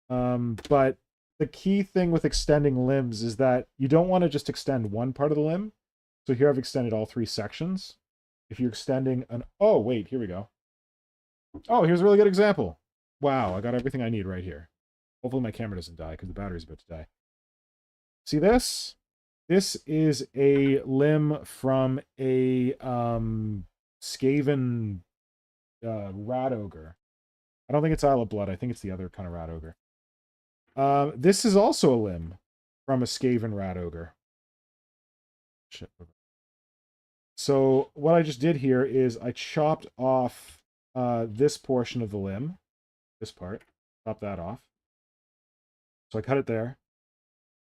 But the key thing with extending limbs is that you don't want to just extend one part of the limb. So here I've extended all 3 sections. If you're extending an... Oh, wait, here we go. Oh, here's a really good example. Wow, I got everything I need right here. Hopefully my camera doesn't die because the battery's about to die. See this? This is a limb from a Skaven rat ogre. I don't think it's Isle of Blood. I think it's the other kind of rat ogre. This is also a limb from a Skaven rat ogre. Shit. So what I just did here is I chopped off this portion of the limb. This part. Chop that off. So I cut it there.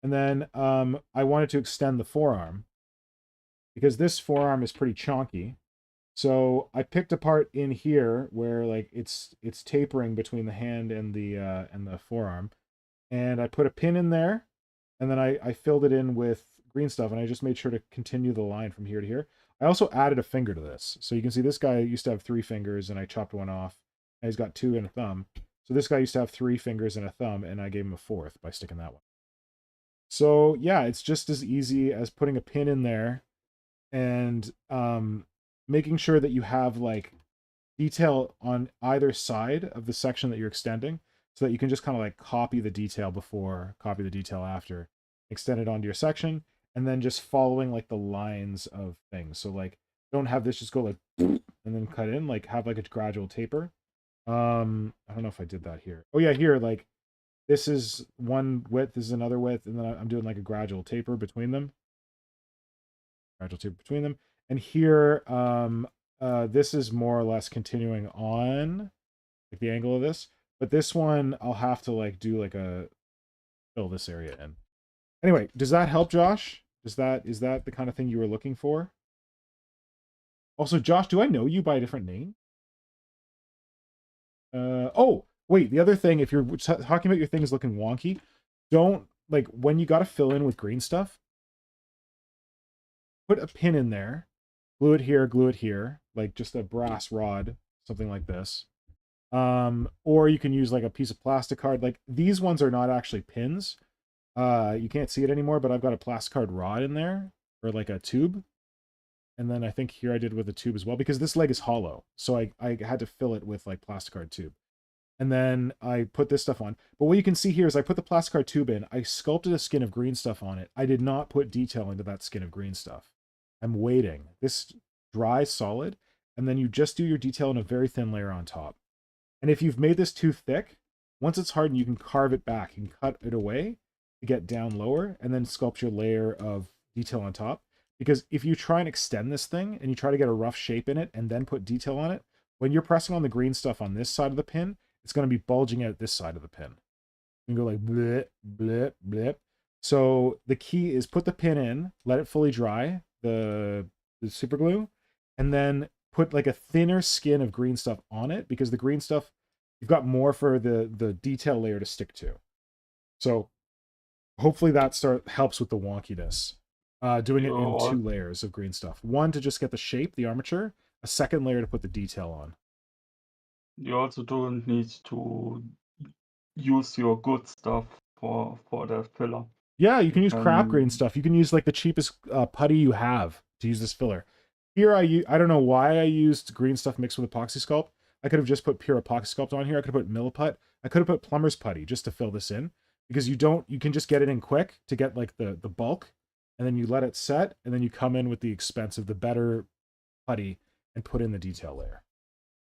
And then I wanted to extend the forearm, because this forearm is pretty chonky. So I picked a part in here where like it's tapering between the hand and the forearm, and I put a pin in there, and then I filled it in with green stuff, and I just made sure to continue the line from here to here. I also added a finger to this, so you can see this guy used to have 3 fingers, and I chopped one off, and he's got 2 and a thumb. So this guy used to have 3 fingers and a thumb, and I gave him a 4th by sticking that one. So yeah, it's just as easy as putting a pin in there and making sure that you have like detail on either side of the section that you're extending, so that you can just kind of like copy the detail before, copy the detail after, extend it onto your section, and then just following like the lines of things. So like don't have this just go like and then cut in, like have like a gradual taper. I don't know if I did that here. Oh yeah, here like this is one width, this is another width, and then I'm doing like a gradual taper between them. Gradual taper between them. And here, this is more or less continuing on like the angle of this. But this one, I'll have to like do like a fill this area in. Anyway, does that help, Josh? Is that the kind of thing you were looking for? Also, Josh, do I know you by a different name? Oh, wait, the other thing, if you're talking about your things looking wonky, don't, like, when you got to fill in with green stuff, put a pin in there, glue it here, like just a brass rod, something like this. Or you can use like a piece of plastic card. Like these ones are not actually pins. You can't see it anymore, but I've got a plastic card rod in there, or like a tube. And then I think here I did with a tube as well, because this leg is hollow. So I had to fill it with like plastic card tube. And then I put this stuff on. But what you can see here is I put the plastic card tube in. I sculpted a skin of green stuff on it. I did not put detail into that skin of green stuff. I'm waiting. This dries solid, and then you just do your detail in a very thin layer on top. And if you've made this too thick, once it's hardened, you can carve it back. You can cut it away to get down lower, and then sculpt your layer of detail on top. Because if you try and extend this thing, and you try to get a rough shape in it, and then put detail on it, when you're pressing on the green stuff on this side of the pin, it's going to be bulging out this side of the pin. You can go like blip, blip, blip. So the key is put the pin in, let it fully dry, the super glue, and then put like a thinner skin of green stuff on it, because the green stuff, you've got more for the detail layer to stick to. So hopefully that helps with the wonkiness. Doing it in 2 layers of green stuff. One to just get the shape, the armature, a second layer to put the detail on. You also don't need to use your good stuff for that filler. Yeah, you can use crap green stuff. You can use like the cheapest putty you have to use this filler. Here I don't know why I used green stuff mixed with epoxy sculpt, I could have just put pure epoxy sculpt on here. I could have put milliput. I could have put plumber's putty just to fill this in, because you can just get it in quick to get like the bulk, and then you let it set, and then you come in with the expensive, the better putty, and put in the detail layer.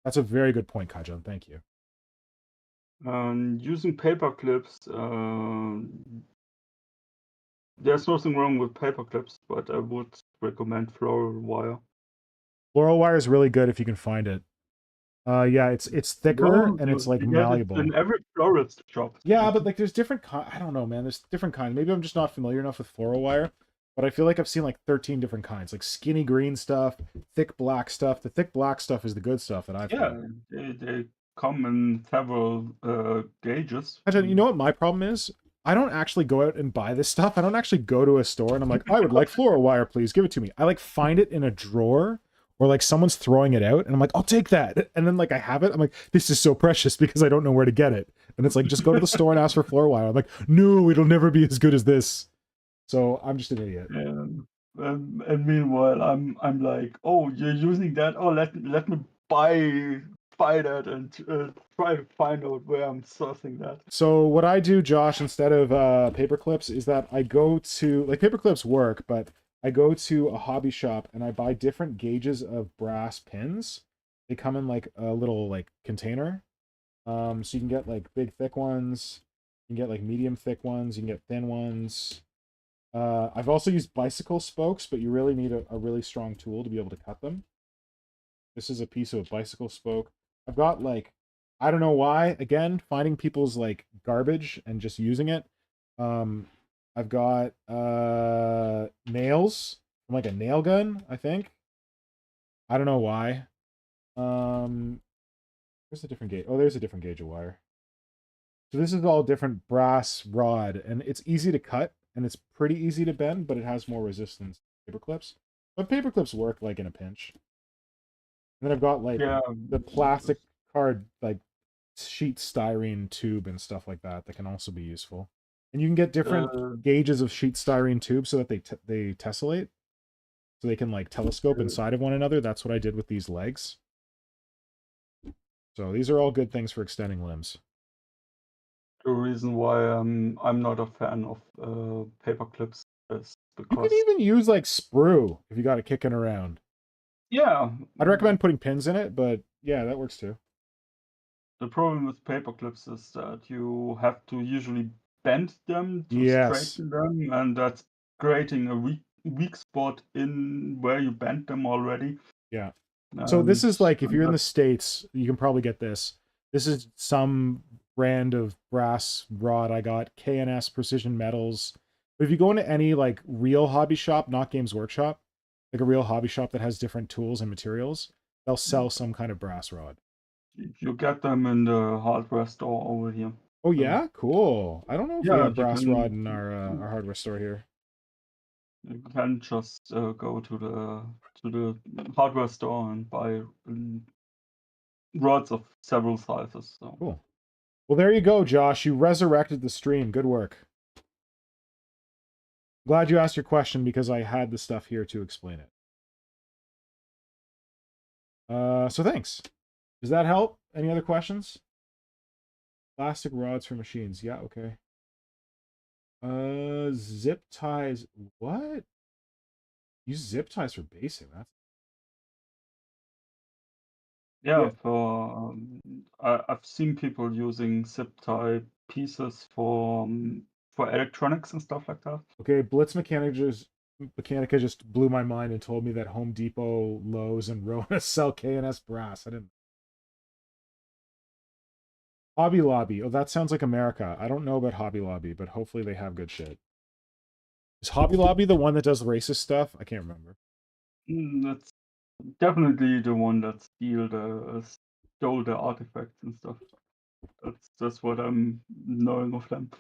That's a very good point, Kajan. Thank you. Using paper clips, there's nothing wrong with paper clips, but I would recommend floral wire. Floral wire is really good if you can find it. Yeah, it's thicker and it's like malleable. In every florist shop. Yeah, but like there's different I don't know, man. There's different kinds. Maybe I'm just not familiar enough with floral wire, but I feel like I've seen like 13 different kinds, like skinny green stuff, thick black stuff. The thick black stuff is the good stuff that I've found. They come in several gauges. You know what my problem is? I don't actually go out and buy this stuff. I don't actually go to a store and I'm like, I would like floral wire, please give it to me. I like find it in a drawer, or like someone's throwing it out and I'm like, I'll take that. And then like I have it. I'm like, this is so precious because I don't know where to get it. And it's like, just go to the store and ask for floral wire. I'm like, no, it'll never be as good as this. So I'm just an idiot. And meanwhile, I'm like, oh, you're using that? Oh, let me buy that and try to find out where I'm sourcing that. So what I do, Josh, instead of paper clips, is that I go to, like, paper clips work, but I go to a hobby shop and I buy different gauges of brass pins. They come in like a little like container. So you can get like big thick ones, you can get like medium thick ones, you can get thin ones. I've also used bicycle spokes, but you really need a really strong tool to be able to cut them. This is a piece of a bicycle spoke. I've got like, I don't know why, again, finding people's like garbage and just using it. I've got nails from like a nail gun, I think. I don't know why. Where's a different gauge? Oh, there's a different gauge of wire. So this is all different brass rod, and it's easy to cut, and it's pretty easy to bend, but it has more resistance than paper clips. But paper clips work like in a pinch. And then I've got like the plastic card, like sheet styrene tube and stuff like that that can also be useful. And you can get different gauges of sheet styrene tube so that they tessellate, so they can like telescope inside of one another. That's what I did with these legs. So these are all good things for extending limbs. The reason why I'm not a fan of paper clips is because you can even use like sprue if you got it kicking around. Yeah, I'd recommend putting pins in it, but yeah, that works too. The problem with paper clips is that you have to usually bend them to straighten them, and that's creating a weak spot in where you bent them already. Yeah. So this is like, if you're in the States, you can probably get this. This is some brand of brass rod I got, K&S Precision Metals. But if you go into any like real hobby shop, not Games Workshop, like a real hobby shop that has different tools and materials, they'll sell some kind of brass rod. You get them in the hardware store over here. Oh yeah, cool. I don't know if we have brass rod in our hardware store here. You can just go to the hardware store and buy rods of several sizes. So. Cool. Well, there you go, Josh. You resurrected the stream. Good work. Glad you asked your question because I had the stuff here to explain it. So thanks. Does that help? Any other questions? Plastic rods for machines. Yeah, okay. Zip ties. What? Use zip ties for basing. That's for I've seen people using zip tie pieces for electronics and stuff like that. Okay, Blitz Mechanica just blew my mind and told me that Home Depot, Lowe's, and Rona sell K&S brass. I didn't. Hobby Lobby. Oh, that sounds like America. I don't know about Hobby Lobby, but hopefully they have good shit. Is Hobby Lobby the one that does racist stuff? I can't remember. That's definitely the one that stole the artifacts and stuff. That's what I'm knowing of them.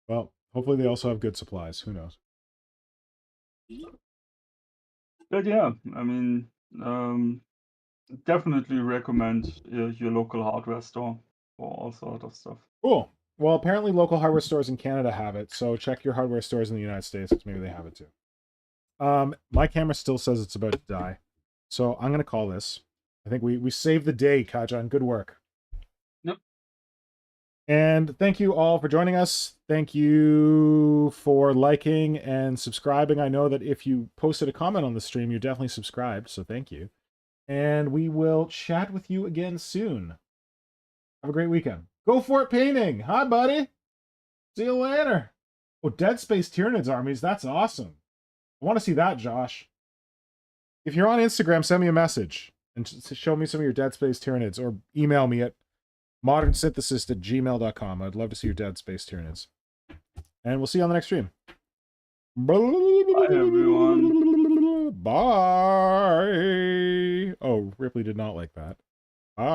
Well, hopefully they also have good supplies. Who knows? But yeah, I mean, definitely recommend your local hardware store for all sort of stuff. Cool. Well, apparently local hardware stores in Canada have it, so check your hardware stores in the United States because maybe they have it too. My camera still says it's about to die, So I'm going to call this. I think we saved the day, Kajan. Good work. Yep. And thank you all for joining us. Thank you for liking and subscribing. I know that if you posted a comment on the stream, you're definitely subscribed, so thank you. And we will chat with you again soon. Have a great weekend. Go for it painting. Hi, buddy. See you later. Oh, Dead Space Tyranids armies. That's awesome. I want to see that, Josh. If you're on Instagram, send me a message and show me some of your Dead Space Tyranids, or email me at modernsynthesis@gmail.com. I'd love to see your Dead Space Tyranids. And we'll see you on the next stream. Bye, everyone. Bye. Oh, Ripley did not like that. Bye.